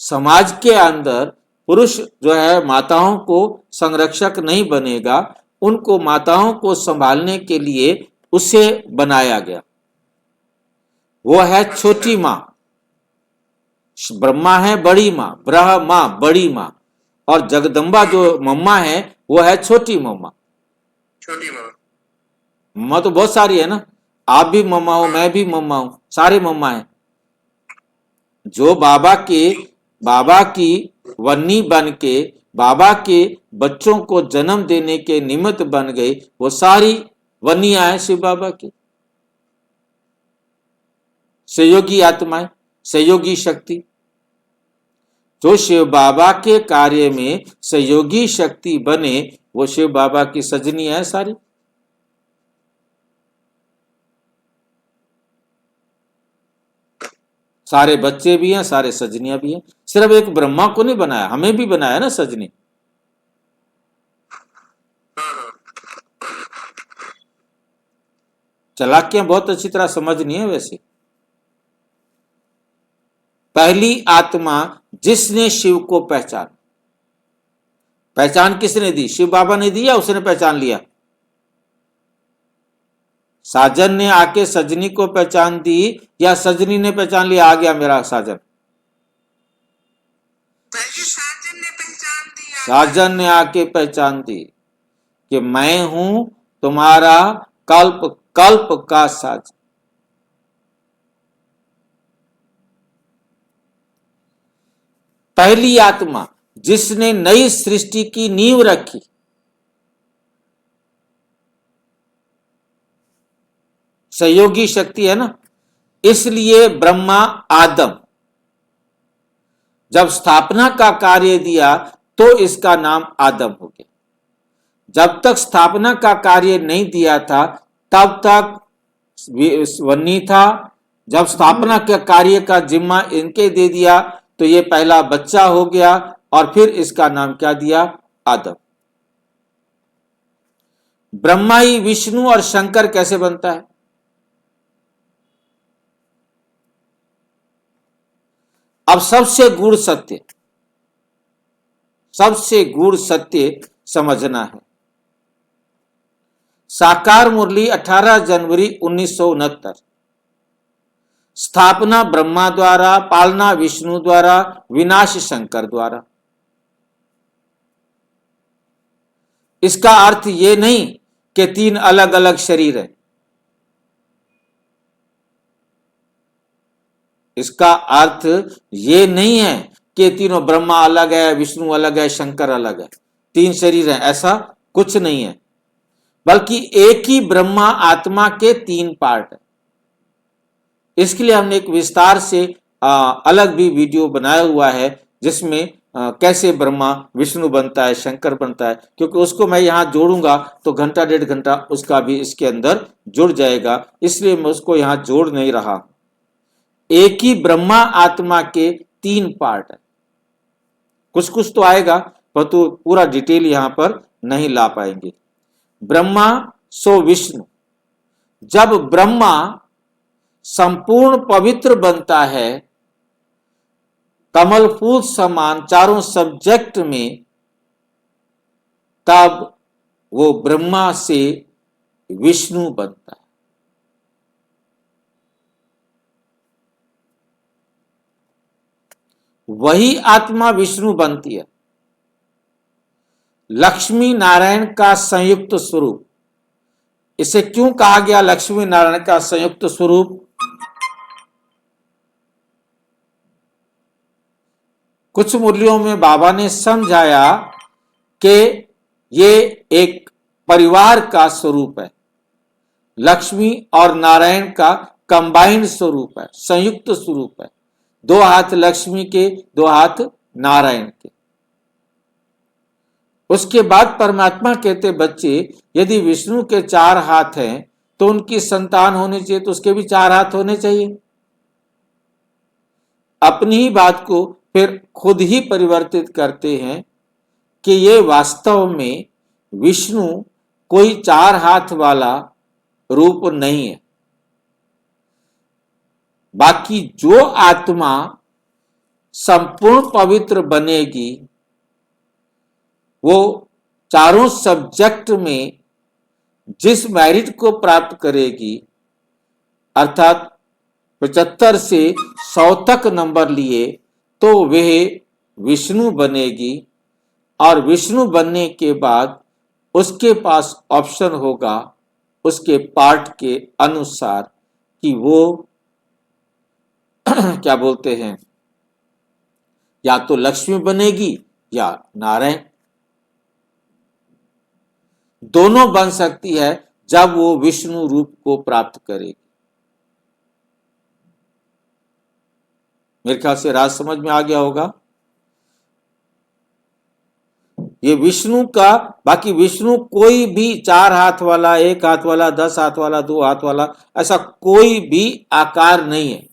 Speaker 1: समाज के अंदर पुरुष जो है माताओं को संरक्षक नहीं बनेगा, उनको माताओं को संभालने के लिए उसे बनाया गया। वो है छोटी माँ, ब्रह्मा है बड़ी माँ, ब्रह्मा बड़ी माँ, और जगदम्बा जो मम्मा है वो है छोटी मम्मा।
Speaker 2: छोटी माँ,
Speaker 1: मम्मा तो बहुत सारी है ना, आप भी मम्मा हो, मैं भी मम्मा हूं, सारे मम्मा है। जो बाबा की वन्नी बन के बाबा के बच्चों को जन्म देने के निमित्त बन गई, वो सारी वन्नियां हैं शिव बाबा की, सहयोगी आत्माएं। सहयोगी शक्ति। जो शिव बाबा के कार्य में सहयोगी शक्ति बने वो शिव बाबा की सजनी है सारी। सारे बच्चे भी हैं, सारे सजनियां भी हैं। सिर्फ एक ब्रह्मा को नहीं बनाया, हमें भी बनाया ना सजनी। चालाकियां बहुत अच्छी तरह समझनी है वैसे। पहली आत्मा जिसने शिव को पहचान किसने दी? शिव बाबा ने दी या उसने पहचान लिया? साजन ने आके सजनी को पहचान दी या सजनी ने पहचान लिया आ गया मेरा साजन?
Speaker 2: साजन ने पहचान दिया।
Speaker 1: साजन ने आके पहचान दी कि मैं हूं तुम्हारा कल्प कल्प का साजन। पहली आत्मा जिसने नई सृष्टि की नींव रखी, सहयोगी शक्ति है ना। इसलिए ब्रह्मा आदम जब स्थापना का कार्य दिया तो इसका नाम आदम हो गया। जब तक स्थापना का कार्य नहीं दिया था तब तक वन्नी था। जब स्थापना के कार्य का जिम्मा इनके दे दिया तो ये पहला बच्चा हो गया और फिर इसका नाम क्या दिया? आदम। ब्रह्मा ही विष्णु और शंकर कैसे बनता है? अब सबसे गूढ़ सत्य समझना है। साकार मुरली 18 जनवरी 1969। स्थापना ब्रह्मा द्वारा, पालना विष्णु द्वारा, विनाश शंकर द्वारा। इसका अर्थ ये नहीं कि 3 अलग अलग शरीर है। इसका अर्थ ये नहीं है कि तीनों ब्रह्मा अलग है, विष्णु अलग है, शंकर अलग है, 3 शरीर हैं, ऐसा कुछ नहीं है। बल्कि एक ही ब्रह्मा आत्मा के 3 पार्ट है। इसके लिए हमने एक विस्तार से अलग भी वीडियो बनाया हुआ है जिसमें कैसे ब्रह्मा विष्णु बनता है, शंकर बनता है, क्योंकि उसको मैं यहां जोड़ूंगा तो घंटा 1.5 घंटा उसका भी इसके अंदर जुड़ जाएगा, इसलिए मैं उसको यहां जोड़ नहीं रहा। एक ही ब्रह्मा आत्मा के 3 पार्ट है। कुछ कुछ तो आएगा पर तो पूरा डिटेल यहां पर नहीं ला पाएंगे। ब्रह्मा सो विष्णु। जब ब्रह्मा संपूर्ण पवित्र बनता है कमल फूल समान चारों सब्जेक्ट में, तब वो ब्रह्मा से विष्णु बनता है। वही आत्मा विष्णु बनती है। लक्ष्मी नारायण का संयुक्त स्वरूप। इसे क्यों कहा गया लक्ष्मी नारायण का संयुक्त स्वरूप? कुछ मुरलियों में बाबा ने समझाया कि ये एक परिवार का स्वरूप है। लक्ष्मी और नारायण का कंबाइंड स्वरूप है, संयुक्त स्वरूप है। 2 हाथ लक्ष्मी के, 2 हाथ नारायण के। उसके बाद परमात्मा कहते बच्चे यदि विष्णु के 4 हाथ हैं तो उनकी संतान होनी चाहिए तो उसके भी 4 हाथ होने चाहिए। अपनी ही बात को फिर खुद ही परिवर्तित करते हैं कि ये वास्तव में विष्णु कोई 4 हाथ वाला रूप नहीं है। बाकी जो आत्मा संपूर्ण पवित्र बनेगी वो चारों सब्जेक्ट में जिस मेरिट को प्राप्त करेगी, अर्थात 75 से 100 तक नंबर लिए तो वह विष्णु बनेगी। और विष्णु बनने के बाद उसके पास ऑप्शन होगा उसके पार्ट के अनुसार कि वो क्या बोलते हैं, या तो लक्ष्मी बनेगी या नारायण। दोनों बन सकती है जब वो विष्णु रूप को प्राप्त करेगी। मेरे ख्याल से राज समझ में आ गया होगा। ये विष्णु का, बाकी विष्णु कोई भी 4 हाथ वाला, 1 हाथ वाला, 10 हाथ वाला, 2 हाथ वाला, ऐसा कोई भी आकार नहीं है,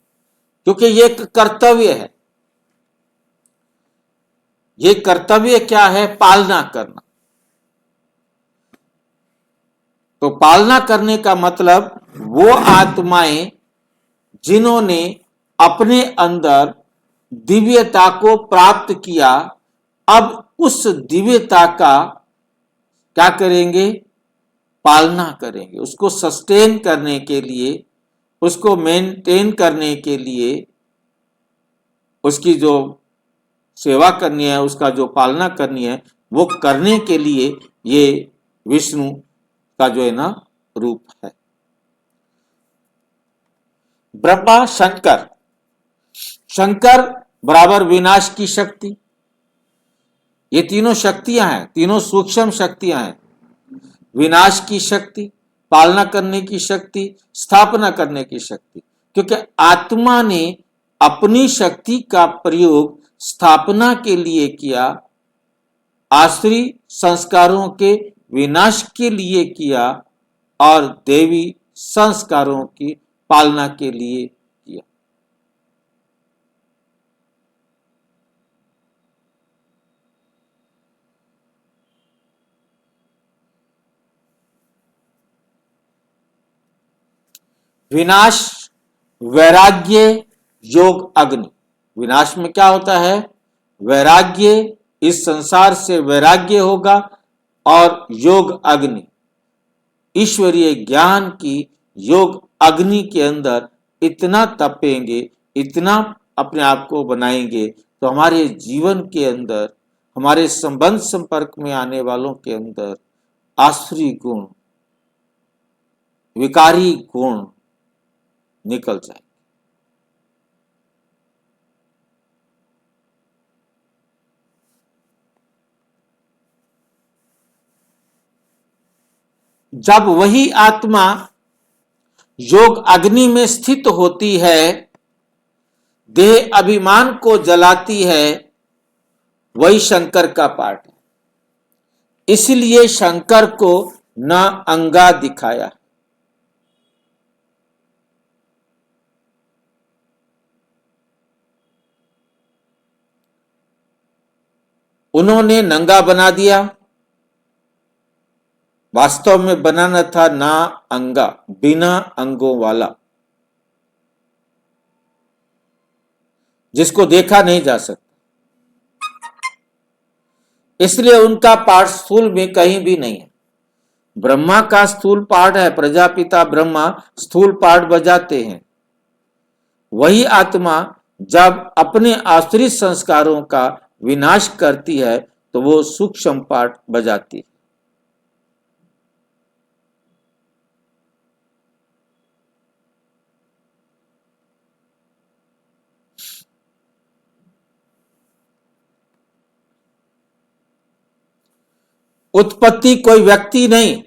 Speaker 1: क्योंकि ये एक कर्तव्य है। ये कर्तव्य क्या है? पालना करना। तो पालना करने का मतलब वो आत्माएं जिन्होंने अपने अंदर दिव्यता को प्राप्त किया, अब उस दिव्यता का क्या करेंगे? पालना करेंगे। उसको सस्टेन करने के लिए, उसको मेंटेन करने के लिए, उसकी जो सेवा करनी है, उसका जो पालना करनी है, वो करने के लिए ये विष्णु का जो है ना रूप है। ब्रह्मा, शंकर। शंकर बराबर विनाश की शक्ति। ये तीनों शक्तियां हैं, तीनों सूक्ष्म शक्तियां हैं। विनाश की शक्ति, पालना करने की शक्ति, स्थापना करने की शक्ति। क्योंकि आत्मा ने अपनी शक्ति का प्रयोग स्थापना के लिए किया, आसुरी संस्कारों के विनाश के लिए किया, और देवी संस्कारों की पालना के लिए किया। विनाश, वैराग्य, योग, अग्नि। विनाश में क्या होता है? वैराग्य, इस संसार से वैराग्य होगा, और योग अग्नि, ईश्वरीय ज्ञान की योग अग्नि के अंदर इतना तपेंगे, इतना अपने आप को बनाएंगे, तो हमारे जीवन के अंदर, हमारे संबंध संपर्क में आने वालों के अंदर आसुरी गुण, विकारी गुण निकल जाए। जब वही आत्मा योग अग्नि में स्थित होती है, देह अभिमान को जलाती है, वही शंकर का पाठ है। इसलिए शंकर को न अंगा दिखाया। उन्होंने नंगा बना दिया, वास्तव में बनाना था ना अंगा, बिना अंगों वाला, जिसको देखा नहीं जा सकता। इसलिए उनका पाठ स्थूल में कहीं भी नहीं है। ब्रह्मा का स्थूल पाठ है, प्रजापिता ब्रह्मा स्थूल पाठ बजाते हैं। वही आत्मा जब अपने आश्रित संस्कारों का विनाश करती है, तो वो सूक्ष्म पाठ बजाती है। उत्पत्ति कोई व्यक्ति नहीं,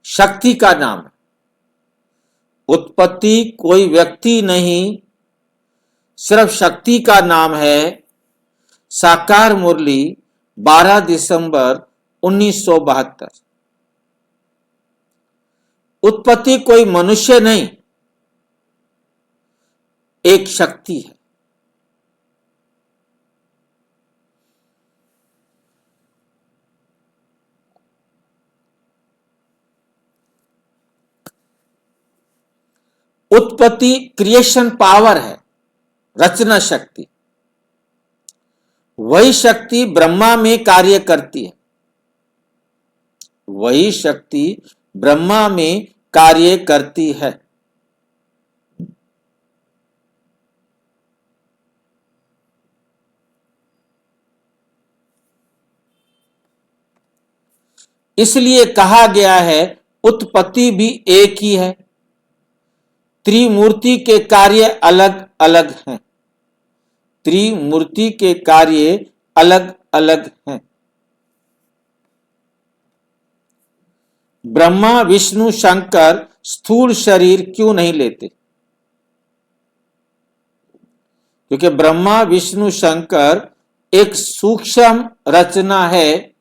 Speaker 1: शक्ति का नाम है। उत्पत्ति कोई व्यक्ति नहीं, सिर्फ शक्ति का नाम है। साकार मुरली, 12 दिसंबर 1972। उत्पत्ति कोई मनुष्य नहीं, एक शक्ति है। उत्पत्ति क्रिएशन पावर है, रचना शक्ति। वही शक्ति ब्रह्मा में कार्य करती है। वही शक्ति ब्रह्मा में कार्य करती है। इसलिए कहा गया है उत्पत्ति भी एक ही है, त्रिमूर्ति के कार्य अलग अलग हैं। त्रिमूर्ति के कार्य अलग अलग हैं। ब्रह्मा, विष्णु, शंकर स्थूल शरीर क्यों नहीं लेते? क्योंकि ब्रह्मा विष्णु शंकर एक सूक्ष्म रचना है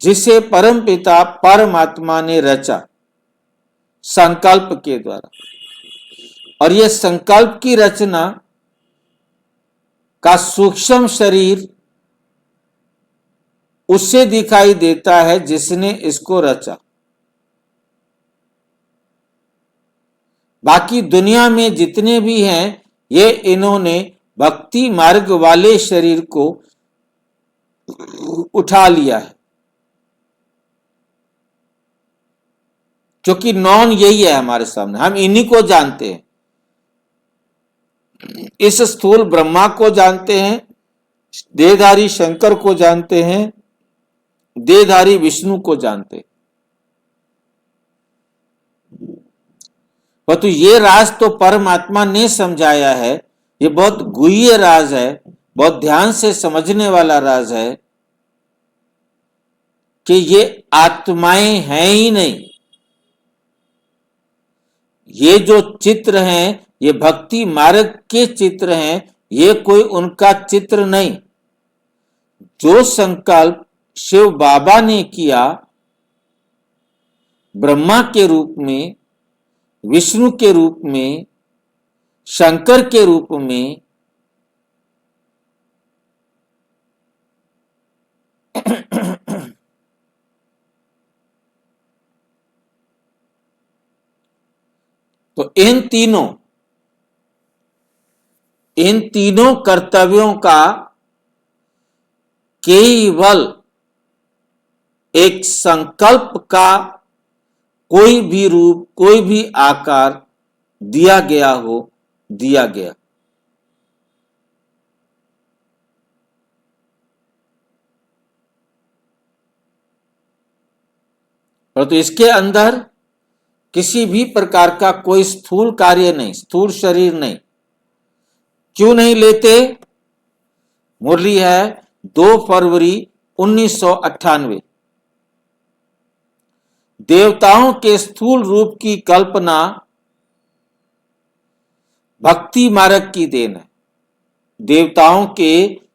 Speaker 1: जिसे परमपिता परमात्मा ने रचा संकल्प के द्वारा, और यह संकल्प की रचना का सूक्ष्म शरीर उससे दिखाई देता है जिसने इसको रचा। बाकी दुनिया में जितने भी हैं, ये इन्होंने भक्ति मार्ग वाले शरीर को उठा लिया है, क्योंकि नॉन यही है हमारे सामने, हम इन्हीं को जानते हैं। इस स्थूल ब्रह्मा को जानते हैं, देहधारी शंकर को जानते हैं, देहधारी विष्णु को जानते हैं। परंतु ये राज तो परमात्मा ने समझाया है, ये बहुत गुह्य राज है, बहुत ध्यान से समझने वाला राज है कि ये आत्माएं हैं ही नहीं। ये जो चित्र हैं, ये भक्ति मार्ग के चित्र हैं, ये कोई उनका चित्र नहीं। जो संकल्प शिव बाबा ने किया ब्रह्मा के रूप में, विष्णु के रूप में, शंकर के रूप में, तो इन तीनों कर्तव्यों का केवल एक संकल्प का कोई भी रूप, कोई भी आकार दिया गया हो, दिया गया। परंतु इसके अंदर किसी भी प्रकार का कोई स्थूल कार्य नहीं, स्थूल शरीर नहीं। क्यों नहीं लेते? मुरली है 2 फरवरी 1998। देवताओं के स्थूल रूप की कल्पना भक्ति मार्ग की देन है। देवताओं के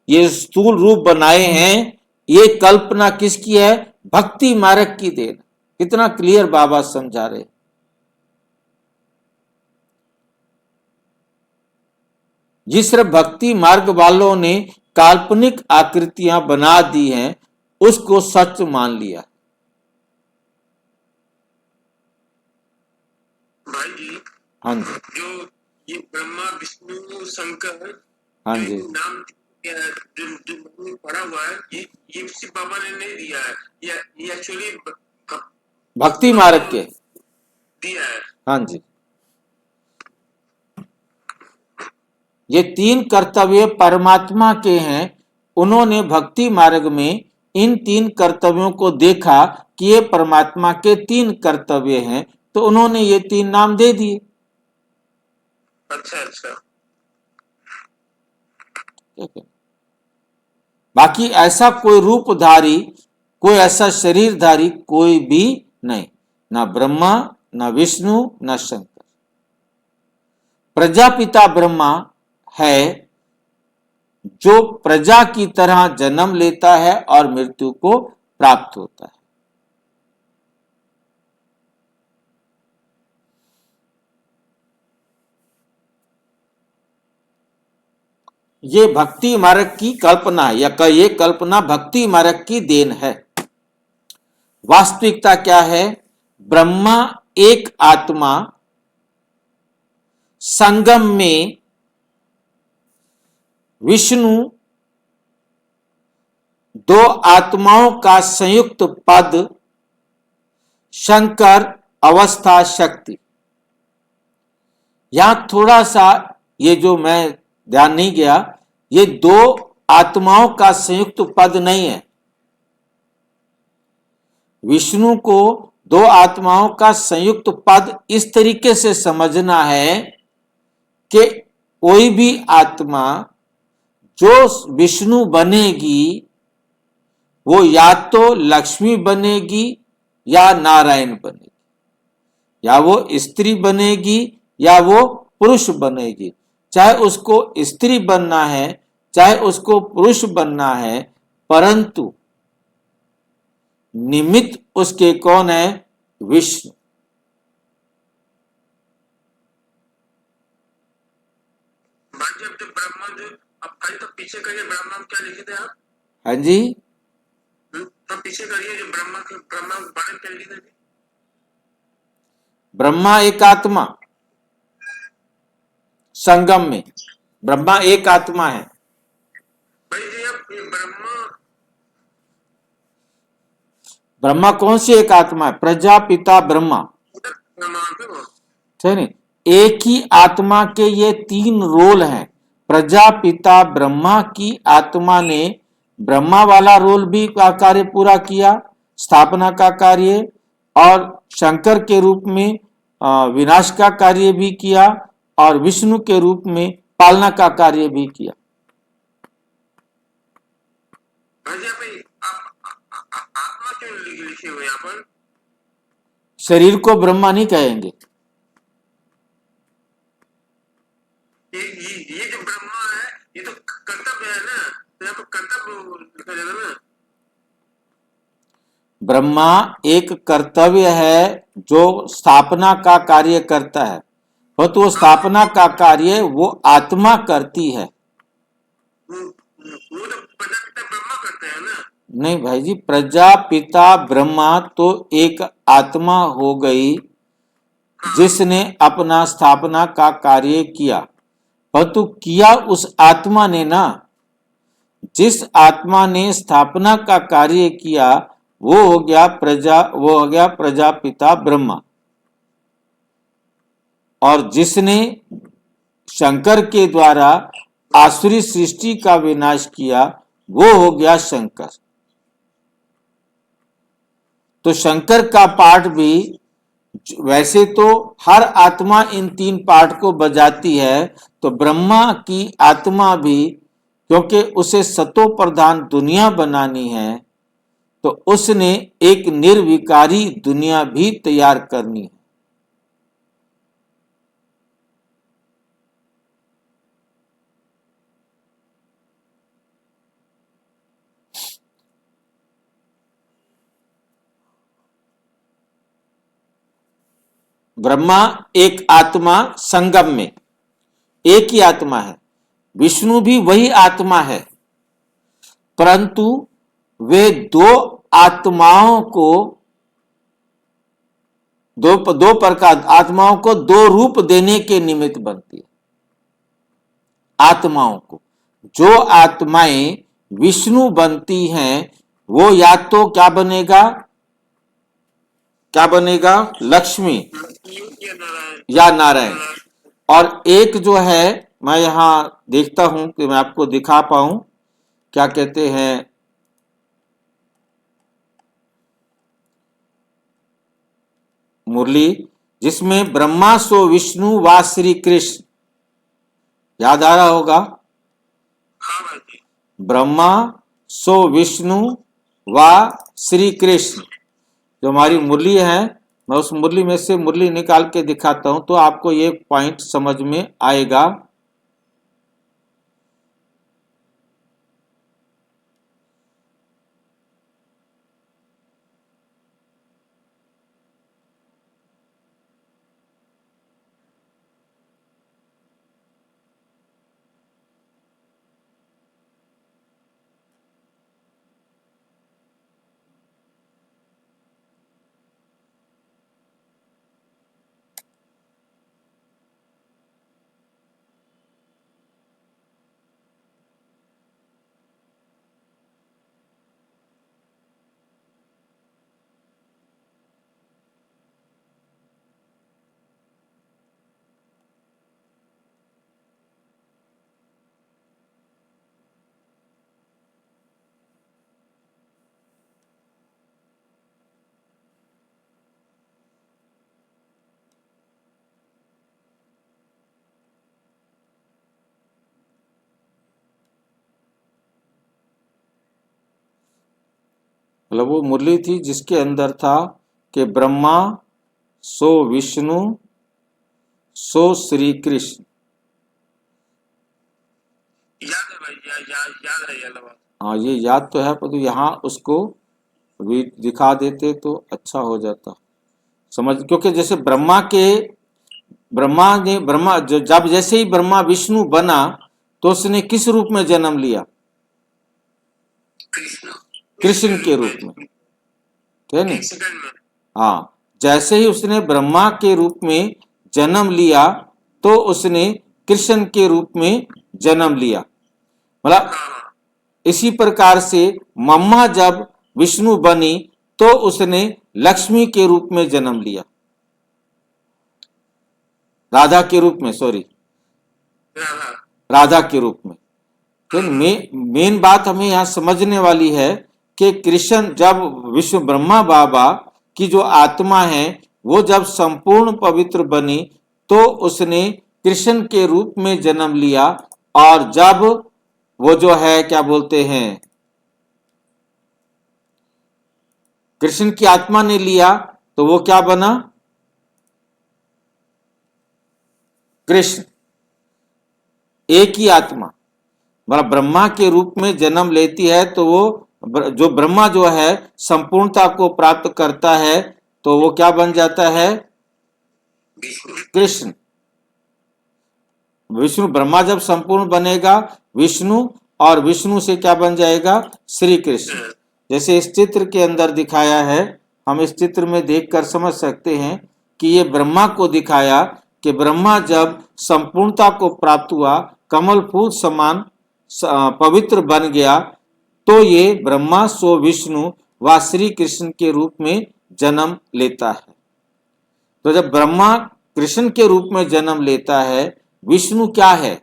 Speaker 1: ये स्थूल रूप बनाए हैं, ये कल्पना किसकी है? भक्ति मार्ग की देन। कितना क्लियर बाबा समझा रहे। जिस तरह भक्ति मार्ग वालों ने काल्पनिक आकृतियां बना दी हैं, उसको सच मान लिया।
Speaker 2: भाई जी,
Speaker 1: हाँ जी,
Speaker 2: जो ये ब्रह्मा विष्णु शंकर,
Speaker 1: हाँ जी,
Speaker 2: नाम जो पढ़ा हुआ है, ये शिव बाबा ने नहीं दिया है, ये एक्चुअली
Speaker 1: भक्ति मार्ग के
Speaker 2: दिया है।
Speaker 1: हाँ जी, ये 3 कर्तव्य परमात्मा के हैं। उन्होंने भक्ति मार्ग में इन 3 कर्तव्यों को देखा कि ये परमात्मा के 3 कर्तव्य हैं, तो उन्होंने ये 3 नाम दे दिए।
Speaker 2: अच्छा।
Speaker 1: बाकी ऐसा कोई रूपधारी, कोई ऐसा शरीरधारी कोई भी नहीं, ना ब्रह्मा, ना विष्णु, ना शंकर। प्रजापिता ब्रह्मा है जो प्रजा की तरह जन्म लेता है और मृत्यु को प्राप्त होता है। ये भक्ति मार्ग की कल्पना है, या ये कल्पना भक्ति मार्ग की देन है। वास्तविकता क्या है? ब्रह्मा एक आत्मा संगम में विष्णु 2 आत्माओं का संयुक्त पद, शंकर अवस्था शक्ति। यहां थोड़ा सा ये जो मैं ध्यान नहीं गया, ये 2 आत्माओं का संयुक्त पद नहीं है। विष्णु को 2 आत्माओं का संयुक्त पद इस तरीके से समझना है कि कोई भी आत्मा जो विष्णु बनेगी, वो या तो लक्ष्मी बनेगी या नारायण बनेगी, या वो स्त्री बनेगी या वो पुरुष बनेगी, चाहे उसको स्त्री बनना है चाहे उसको पुरुष बनना है, परंतु निमित्त उसके कौन है? विष्णु।
Speaker 2: बाकी अब जो ब्रह्मा जो अब कहीं तो पीछे करिए, ब्रह्मा में क्या लिखे थे आप?
Speaker 1: हाँ जी,
Speaker 2: तो पीछे करिए जो ब्रह्मा के बारे में क्या लिखे थे?
Speaker 1: ब्रह्मा एक आत्मा, संगम में ब्रह्मा एक आत्मा है।
Speaker 2: भाई जी अब ये ब्रह्मा
Speaker 1: ब्रह्मा कौन सी एक आत्मा है? प्रजापिता ब्रह्मा,
Speaker 2: ब्रह्मा पे वो
Speaker 1: है नहीं? एक ही आत्मा के ये तीन रोल हैं। प्रजापिता ब्रह्मा की आत्मा ने ब्रह्मा वाला रोल भी का कार्य पूरा किया, स्थापना का कार्य, और शंकर के रूप में विनाश का कार्य भी किया, और विष्णु के रूप में पालना का कार्य भी किया।
Speaker 2: भाई जी आप आत्मा क्यों लिखे हुए यहाँ पर?
Speaker 1: शरीर को ब्रह्मा नहीं कहेंगे।
Speaker 2: ये जो ब्रह्मा है ये तो कर्तव्य है ना, तो यहाँ पर कर्तव्य लिखा जाता ना।
Speaker 1: ब्रह्मा एक कर्तव्य है जो स्थापना का कार्य करता है, परंतु वो स्थापना का कार्य वो आत्मा करती है।
Speaker 2: वो तो प्रजापिता ब्रह्मा करते हैं ना।
Speaker 1: नहीं भाई जी, प्रजापिता ब्रह्मा तो एक आत्मा हो गई जिसने अपना स्थापना का कार्य किया, परंतु किया उस आत्मा ने ना। जिस आत्मा ने स्थापना का कार्य किया वो हो गया प्रजापिता ब्रह्मा, और जिसने शंकर के द्वारा आसुरी सृष्टि का विनाश किया वो हो गया शंकर। तो शंकर का पाठ भी, वैसे तो हर आत्मा इन तीन पाठ को बजाती है, तो ब्रह्मा की आत्मा भी, क्योंकि उसे सतो प्रधान दुनिया बनानी है, तो उसने एक निर्विकारी दुनिया भी तैयार करनी है। ब्रह्मा एक आत्मा संगम में, एक ही आत्मा है। विष्णु भी वही आत्मा है, परंतु वे दो आत्माओं को, दो प्रकार आत्माओं को दो रूप देने के निमित्त बनती है। आत्माओं को, जो आत्माएं विष्णु बनती हैं वो या तो क्या बनेगा लक्ष्मी या नारायण, और एक जो है, मैं यहां देखता हूं कि मैं आपको दिखा पाऊं, क्या कहते हैं, मुरली, जिसमें ब्रह्मा सो विष्णु व श्री कृष्ण, याद आ रहा होगा?
Speaker 2: हाँ भाई जी।
Speaker 1: ब्रह्मा सो विष्णु व श्री कृष्ण, जो हमारी मुरली है, मैं उस मुरली में से मुरली निकाल के दिखाता हूं तो आपको ये पॉइंट समझ में आएगा। मतलब वो मुरली थी जिसके अंदर था कि ब्रह्मा सो विष्णु सो श्री कृष्ण।
Speaker 2: याद है भाई, याद है ये वाला।
Speaker 1: हाँ ये याद तो है, पर यहाँ उसको भी दिखा देते तो अच्छा हो जाता समझ, क्योंकि जैसे ब्रह्मा जब जैसे ही ब्रह्मा विष्णु बना तो उसने किस रूप में जन्म लिया?
Speaker 2: कृष्ण
Speaker 1: कृष्ण के रूप में, है नहीं?
Speaker 2: एक सेकंड में।
Speaker 1: हाँ, जैसे ही उसने ब्रह्मा के रूप में जन्म लिया तो उसने कृष्ण के रूप में जन्म लिया। मतलब
Speaker 2: हाँ
Speaker 1: इसी प्रकार से मम्मा जब विष्णु बनी तो उसने लक्ष्मी के रूप में जन्म लिया, राधा के रूप में, सॉरी
Speaker 2: हाँ हाँ
Speaker 1: राधा के रूप में। तो मेन बात हमें यहाँ समझने वाली है कि कृष्ण जब विश्व ब्रह्मा बाबा की जो आत्मा है वो जब संपूर्ण पवित्र बनी तो उसने कृष्ण के रूप में जन्म लिया, और जब वो जो है क्या बोलते हैं कृष्ण की आत्मा ने लिया तो वो क्या बना? कृष्ण। एक ही आत्मा मतलब ब्रह्मा के रूप में जन्म लेती है तो वो जो ब्रह्मा जो है संपूर्णता को प्राप्त करता है तो वो क्या बन जाता है?
Speaker 2: विष्णु।
Speaker 1: कृष्ण। विष्णु, ब्रह्मा जब संपूर्ण बनेगा विष्णु, और विष्णु से क्या बन जाएगा? श्री कृष्ण। जैसे इस चित्र के अंदर दिखाया है, हम इस चित्र में देखकर समझ सकते हैं कि ये ब्रह्मा को दिखाया कि ब्रह्मा जब संपूर्णता को प्राप्त हुआ, कमल फूल समान पवित्र बन गया, तो ये ब्रह्मा सो विष्णु व श्री कृष्ण के रूप में जन्म लेता है। तो जब ब्रह्मा कृष्ण के रूप में जन्म लेता है, विष्णु क्या है?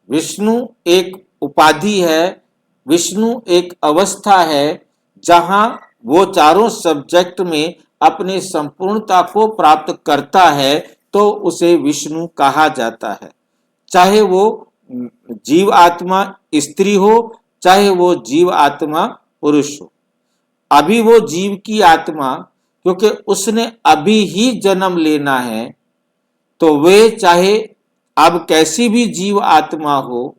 Speaker 1: विष्णु एक उपाधि है, विष्णु एक अवस्था है जहां वो चारों सब्जेक्ट में अपनी संपूर्णता को प्राप्त करता है तो उसे विष्णु कहा जाता है। चाहे वो जीव आत्मा स्त्री हो, चाहे वो जीव आत्मा पुरुष हो। अभी वो जीव की आत्मा, क्योंकि उसने अभी ही जन्म लेना है, तो वे चाहे अब कैसी भी जीव आत्मा हो,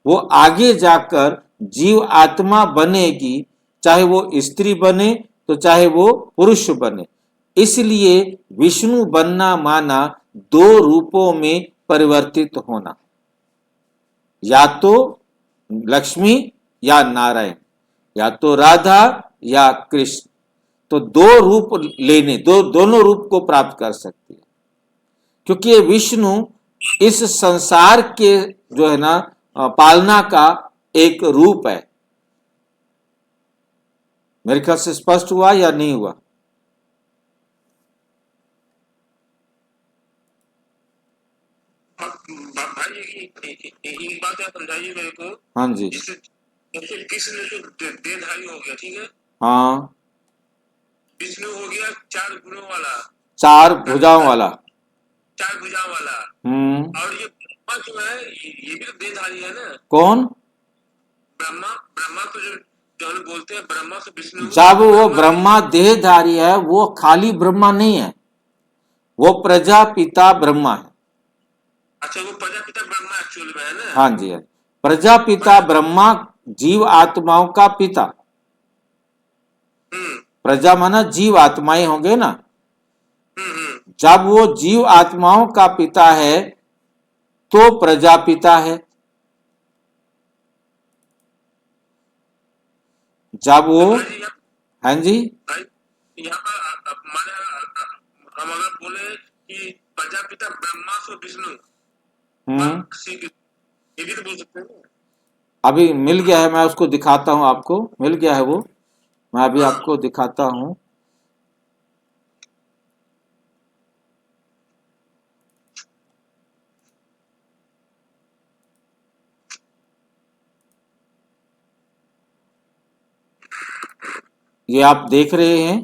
Speaker 1: वो आगे जाकर जीव आत्मा बनेगी, चाहे वो स्त्री बने तो चाहे वो पुरुष बने। इसलिए विष्णु बनना माना दो रूपों में परिवर्तित होना, या तो लक्ष्मी या नारायण, या तो राधा या कृष्ण। तो दो रूप लेने, दोनों रूप को प्राप्त कर सकती है, क्योंकि ये विष्णु इस संसार के जो है ना पालना का एक रूप है। मेरे ख्याल से स्पष्ट हुआ या नहीं हुआ?
Speaker 2: भाई एक बात आप समझाइए मेरे को।
Speaker 1: हाँ जी।
Speaker 2: जैसे कृष्ण तो देहधारी हो गया, ठीक है।
Speaker 1: हाँ,
Speaker 2: विष्णु हो गया चार गुणों वाला,
Speaker 1: चार भुजाओं वाला।
Speaker 2: चार भुजाओं वाला। और ये ब्रह्मा जो है ये भी तो देहधारी है ना।
Speaker 1: कौन?
Speaker 2: ब्रह्मा ब्रह्मा तो जो हम बोलते हैं ब्रह्मा से विष्णु।
Speaker 1: जब वो ब्रह्मा देहधारी है, वो खाली ब्रह्मा नहीं है, वो प्रजापिता ब्रह्मा है।
Speaker 2: अच्छा, वो प्रजापिता ब्रह्मा एक्चुअल में है ना।
Speaker 1: हाँ जी, है प्रजापिता ब्रह्मा, जीव आत्माओं का पिता। प्रजा माना जीव आत्माएं होंगे ना। जब वो जीव आत्माओं का पिता है तो प्रजापिता है। जब वो, हाँ जी,
Speaker 2: यहाँ पर हम अगर बोले कि प्रजापिता ब्रह्मा से विष्णु, ये भी तो बोल सकते हैं।
Speaker 1: अभी मिल गया है, मैं उसको दिखाता हूं, आपको मिल गया है वो, मैं अभी आपको दिखाता हूं। ये आप देख रहे हैं,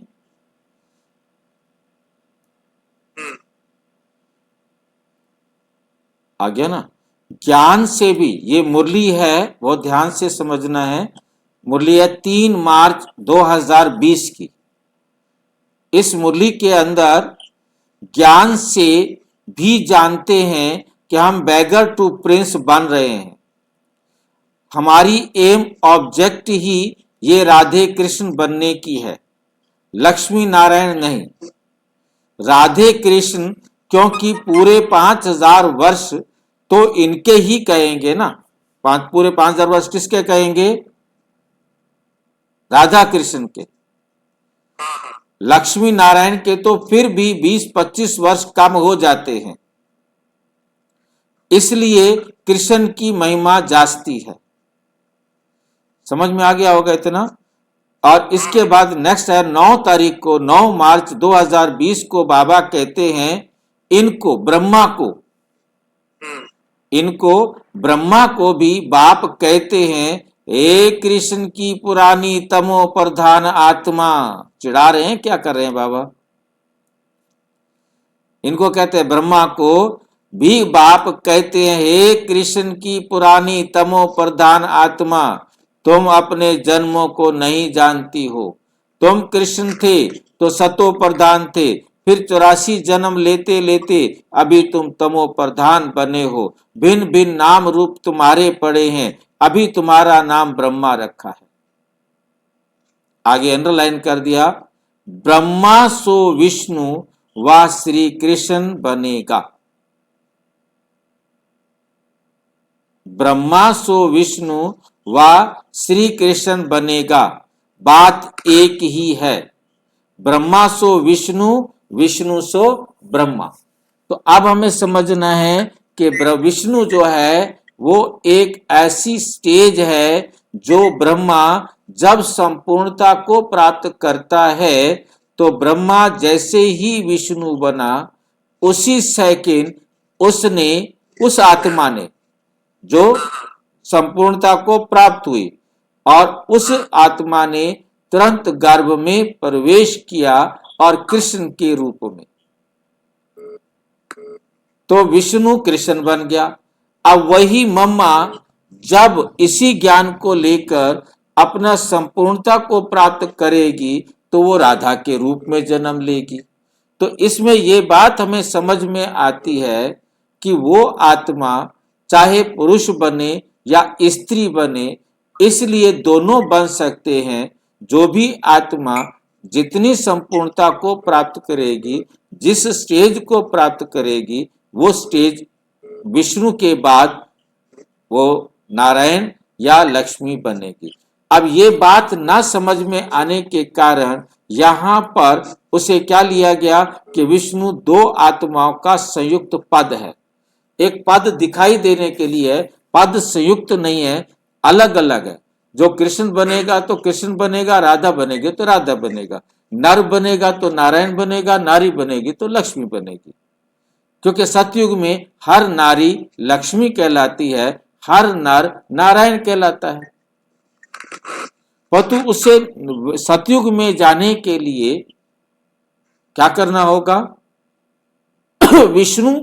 Speaker 1: आ गया ना। ज्ञान से भी, ये मुरली है, बहुत ध्यान से समझना है। मुरली है 3 मार्च 2020 की। इस मुरली के अंदर ज्ञान से भी जानते हैं कि हम बैगर टू प्रिंस बन रहे हैं। हमारी एम ऑब्जेक्ट ही ये राधे कृष्ण बनने की है, लक्ष्मी नारायण नहीं। राधे कृष्ण क्योंकि पूरे 5000 वर्ष तो इनके ही कहेंगे ना। पूरे 5000 वर्ष किसके कहेंगे? राधा कृष्ण के।
Speaker 2: हाँ हाँ
Speaker 1: लक्ष्मी नारायण के तो फिर भी 20-25 वर्ष कम हो जाते हैं, इसलिए कृष्ण की महिमा जास्ती है। समझ में आ गया होगा इतना। और इसके बाद नेक्स्ट है 9 तारीख को, 9 मार्च 2020 को बाबा कहते हैं इनको ब्रह्मा को,
Speaker 2: हम्म,
Speaker 1: इनको ब्रह्मा को भी बाप कहते हैं। हे कृष्ण की पुरानी तमो प्रधान आत्मा। चिढ़ा रहे हैं, क्या कर रहे हैं बाबा? इनको कहते हैं, ब्रह्मा को भी बाप कहते हैं, हे कृष्ण की पुरानी तमो प्रधान आत्मा, तुम अपने जन्मों को नहीं जानती हो। तुम कृष्ण थे तो सतो प्रधान थे, फिर 84 जन्म लेते लेते अभी तुम तमो प्रधान बने हो। भिन्न भिन्न नाम रूप तुम्हारे पड़े हैं, अभी तुम्हारा नाम ब्रह्मा रखा है। आगे अंडरलाइन कर दिया, ब्रह्मा सो विष्णु व श्री कृष्ण बनेगा। ब्रह्मा सो विष्णु व श्री कृष्ण बनेगा, बात एक ही है। ब्रह्मा सो विष्णु, विष्णु सो ब्रह्मा। तो अब हमें समझना है कि विष्णु जो है वो एक ऐसी स्टेज है जो ब्रह्मा जब संपूर्णता को प्राप्त करता है तो ब्रह्मा जैसे ही विष्णु बना उसी सेकंड उसने, उस आत्मा ने जो संपूर्णता को प्राप्त हुई, और उस आत्मा ने तुरंत गर्भ में प्रवेश किया और कृष्ण के रूप में, तो विष्णु कृष्ण बन गया। अब वही मम्मा जब इसी ज्ञान को लेकर अपना संपूर्णता को प्राप्त करेगी तो वो राधा के रूप में जन्म लेगी। तो इसमें ये बात हमें समझ में आती है कि वो आत्मा चाहे पुरुष बने या स्त्री बने, इसलिए दोनों बन सकते हैं। जो भी आत्मा जितनी संपूर्णता को प्राप्त करेगी, जिस स्टेज को प्राप्त करेगी, वो स्टेज विष्णु के बाद वो नारायण या लक्ष्मी बनेगी। अब ये बात ना समझ में आने के कारण यहाँ पर उसे क्या लिया गया कि विष्णु दो आत्माओं का संयुक्त पद है। एक पद दिखाई देने के लिए, पद संयुक्त नहीं है, अलग अलग है। जो कृष्ण बनेगा तो कृष्ण बनेगा, राधा बनेगी तो राधा बनेगा, नर बनेगा तो नारायण बनेगा, नारी बनेगी तो लक्ष्मी बनेगी। क्योंकि सतयुग में हर नारी लक्ष्मी कहलाती है, हर नर नारायण कहलाता है। परंतु उसे सतयुग में जाने के लिए क्या करना होगा? विष्णु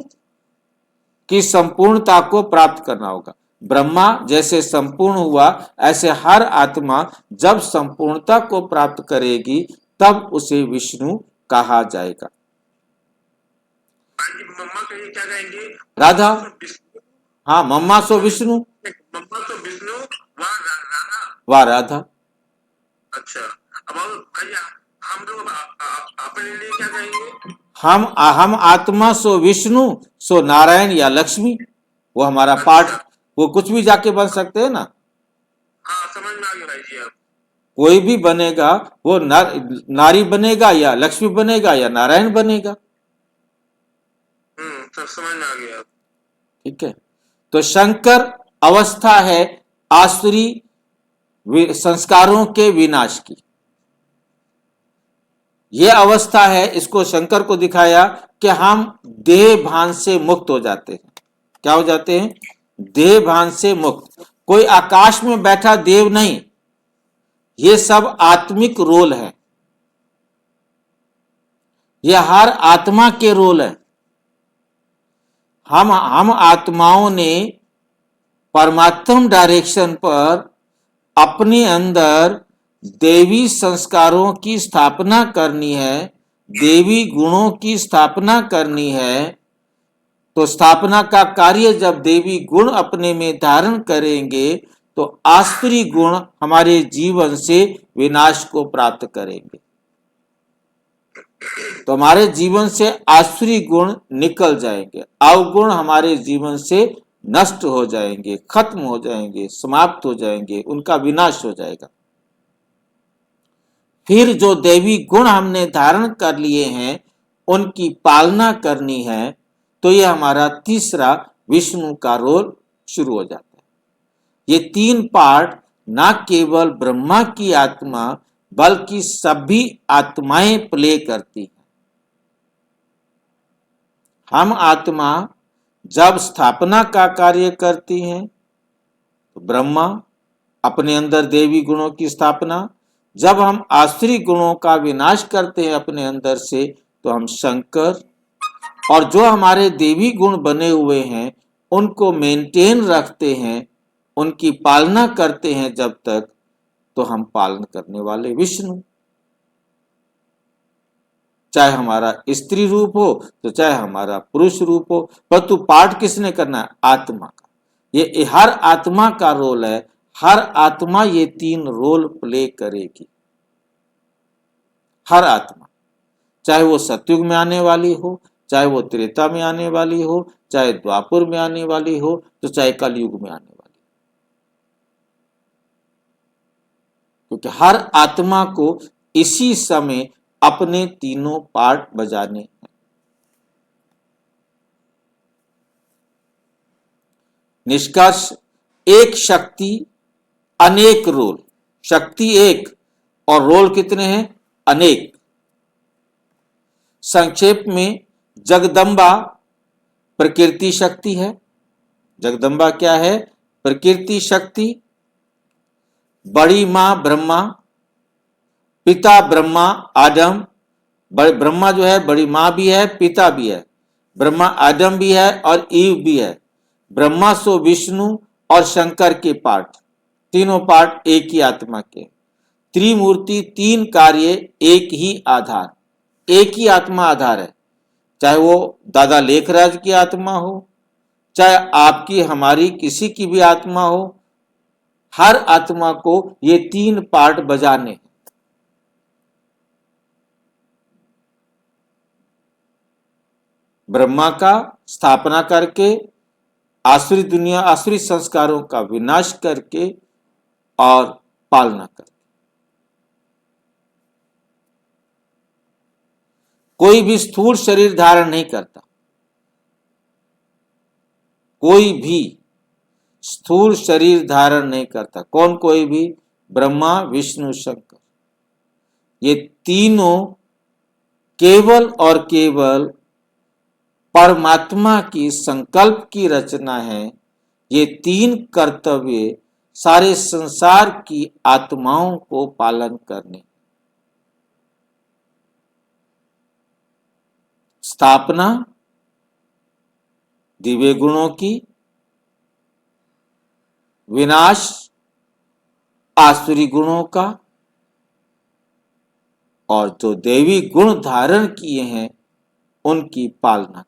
Speaker 1: की संपूर्णता को प्राप्त करना होगा। ब्रह्मा जैसे संपूर्ण हुआ, ऐसे हर आत्मा जब संपूर्णता को प्राप्त करेगी तब उसे विष्णु कहा जाएगा।
Speaker 2: मम्मा के लिए क्या कहेंगे?
Speaker 1: राधा। हाँ, मम्मा सो विष्णु,
Speaker 2: मम्मा तो विष्णु राधा।
Speaker 1: व राधा।
Speaker 2: अच्छा, अब भैया हम लोग अपने लिए क्या कहेंगे?
Speaker 1: हम आत्मा सो विष्णु सो नारायण या लक्ष्मी, वो हमारा पार्ट, वो कुछ भी जाके बन सकते हैं ना।
Speaker 2: हाँ, समझ में आ गया भाई जी। आप
Speaker 1: कोई भी बनेगा, वो नारी बनेगा या लक्ष्मी बनेगा या नारायण बनेगा।
Speaker 2: सब समझ में आ गया।
Speaker 1: ठीक है। तो शंकर अवस्था है आसुरी संस्कारों के विनाश की। यह अवस्था है, इसको शंकर को दिखाया कि हम देह भान से मुक्त हो जाते हैं। क्या हो जाते हैं? देह भान से मुक्त। कोई आकाश में बैठा देव नहीं, ये सब आत्मिक रोल है, यह हर आत्मा के रोल है। हम आत्माओं ने परमात्म डायरेक्शन पर अपने अंदर देवी संस्कारों की स्थापना करनी है, देवी गुणों की स्थापना करनी है, तो स्थापना का कार्य जब देवी गुण अपने में धारण करेंगे तो आसुरी गुण हमारे जीवन से विनाश को प्राप्त करेंगे। तो हमारे जीवन से आसुरी गुण निकल जाएंगे, अवगुण हमारे जीवन से नष्ट हो जाएंगे, खत्म हो जाएंगे, समाप्त हो जाएंगे, उनका विनाश हो जाएगा। फिर जो दैवी गुण हमने धारण कर लिए हैं उनकी पालना करनी है, तो यह हमारा तीसरा विष्णु का रोल शुरू हो जाता है। ये 3 पार्ट ना केवल ब्रह्मा की आत्मा बल्कि सभी आत्माएं प्ले करती हैं। हम आत्मा जब स्थापना का कार्य करती हैं तो ब्रह्मा अपने अंदर देवी गुणों की स्थापना, जब हम आसुरी गुणों का विनाश करते हैं अपने अंदर से तो हम शंकर, और जो हमारे देवी गुण बने हुए हैं उनको मेंटेन रखते हैं, उनकी पालना करते हैं जब तक, तो हम पालन करने वाले विष्णु। चाहे हमारा स्त्री रूप हो तो चाहे हमारा पुरुष रूप हो, परंतु पाठ किसने करना है? आत्मा का। ये हर आत्मा का रोल है, हर आत्मा ये 3 रोल प्ले करेगी। हर आत्मा, चाहे वो सतयुग में आने वाली हो, चाहे वो त्रेता में आने वाली हो, चाहे द्वापर में आने वाली हो, तो चाहे कलयुग में आने वाली, क्योंकि हर आत्मा को इसी समय अपने तीनों पार्ट बजाने हैं। निष्कर्ष, एक शक्ति अनेक रोल, शक्ति एक और रोल कितने हैं? अनेक। संक्षेप में, जगदम्बा प्रकृति शक्ति है। जगदम्बा क्या है? प्रकृति शक्ति। बड़ी मां ब्रह्मा, पिता ब्रह्मा आदम, ब्रह्मा जो है बड़ी मां भी है, पिता भी है, ब्रह्मा आदम भी है और ईव भी है। ब्रह्मा सो विष्णु और शंकर के पार्ट, तीनों पार्ट एक ही आत्मा के। त्रिमूर्ति, 3 कार्य, एक ही आधार, एक ही आत्मा आधार है। चाहे वो दादा लेखराज की आत्मा हो, चाहे आपकी हमारी किसी की भी आत्मा हो, हर आत्मा को ये 3 पार्ट बजाने हैं। ब्रह्मा का स्थापना करके, आसुरी दुनिया, आसुरी संस्कारों का विनाश करके और पालना करके। कोई भी स्थूल शरीर धारण नहीं करता, कोई भी स्थूल शरीर धारण नहीं करता। कौन? कोई भी? ब्रह्मा, विष्णु, शंकर। ये तीनों केवल और केवल परमात्मा की संकल्प की रचना है। ये 3 कर्तव्य सारे संसार की आत्माओं को पालन करने। स्थापना दिव्य गुणों की, विनाश आसुरी गुणों का, और जो देवी गुण धारण किए हैं उनकी पालना,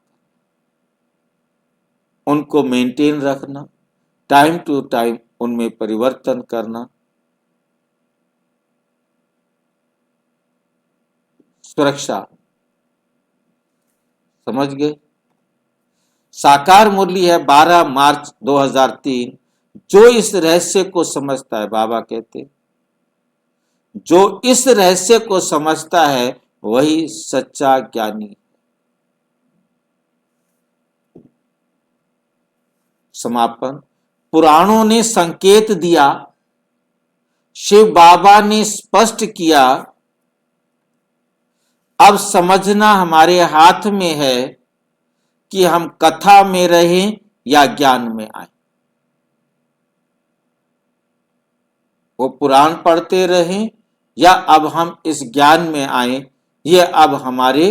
Speaker 1: उनको मेंटेन रखना, टाइम टू टाइम उनमें परिवर्तन करना। सुरक्षा, समझ गए? साकार मुरली है 12 मार्च 2003। जो इस रहस्य को समझता है, बाबा कहते, जो इस रहस्य को समझता है वही सच्चा ज्ञानी। समापन, पुराणों ने संकेत दिया, शिव बाबा ने स्पष्ट किया, अब समझना हमारे हाथ में है कि हम कथा में रहें या ज्ञान में आए। वो पुराण पढ़ते रहें या अब हम इस ज्ञान में आए, ये अब हमारे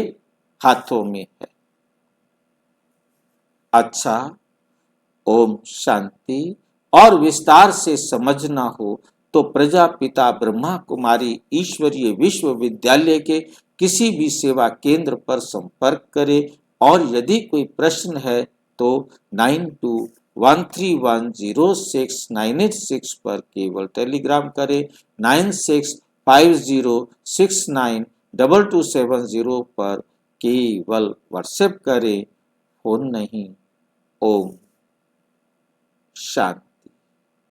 Speaker 1: हाथों में है। अच्छा, ओम शांति। और विस्तार से समझना हो तो प्रजापिता ब्रह्मा कुमारी ईश्वरीय विश्वविद्यालय के किसी भी सेवा केंद्र पर संपर्क करें, और यदि कोई प्रश्न है तो 9213106986 पर केवल टेलीग्राम करें। 9650692270 पर केवल व्हाट्सएप करें, फोन नहीं। ओम शांति।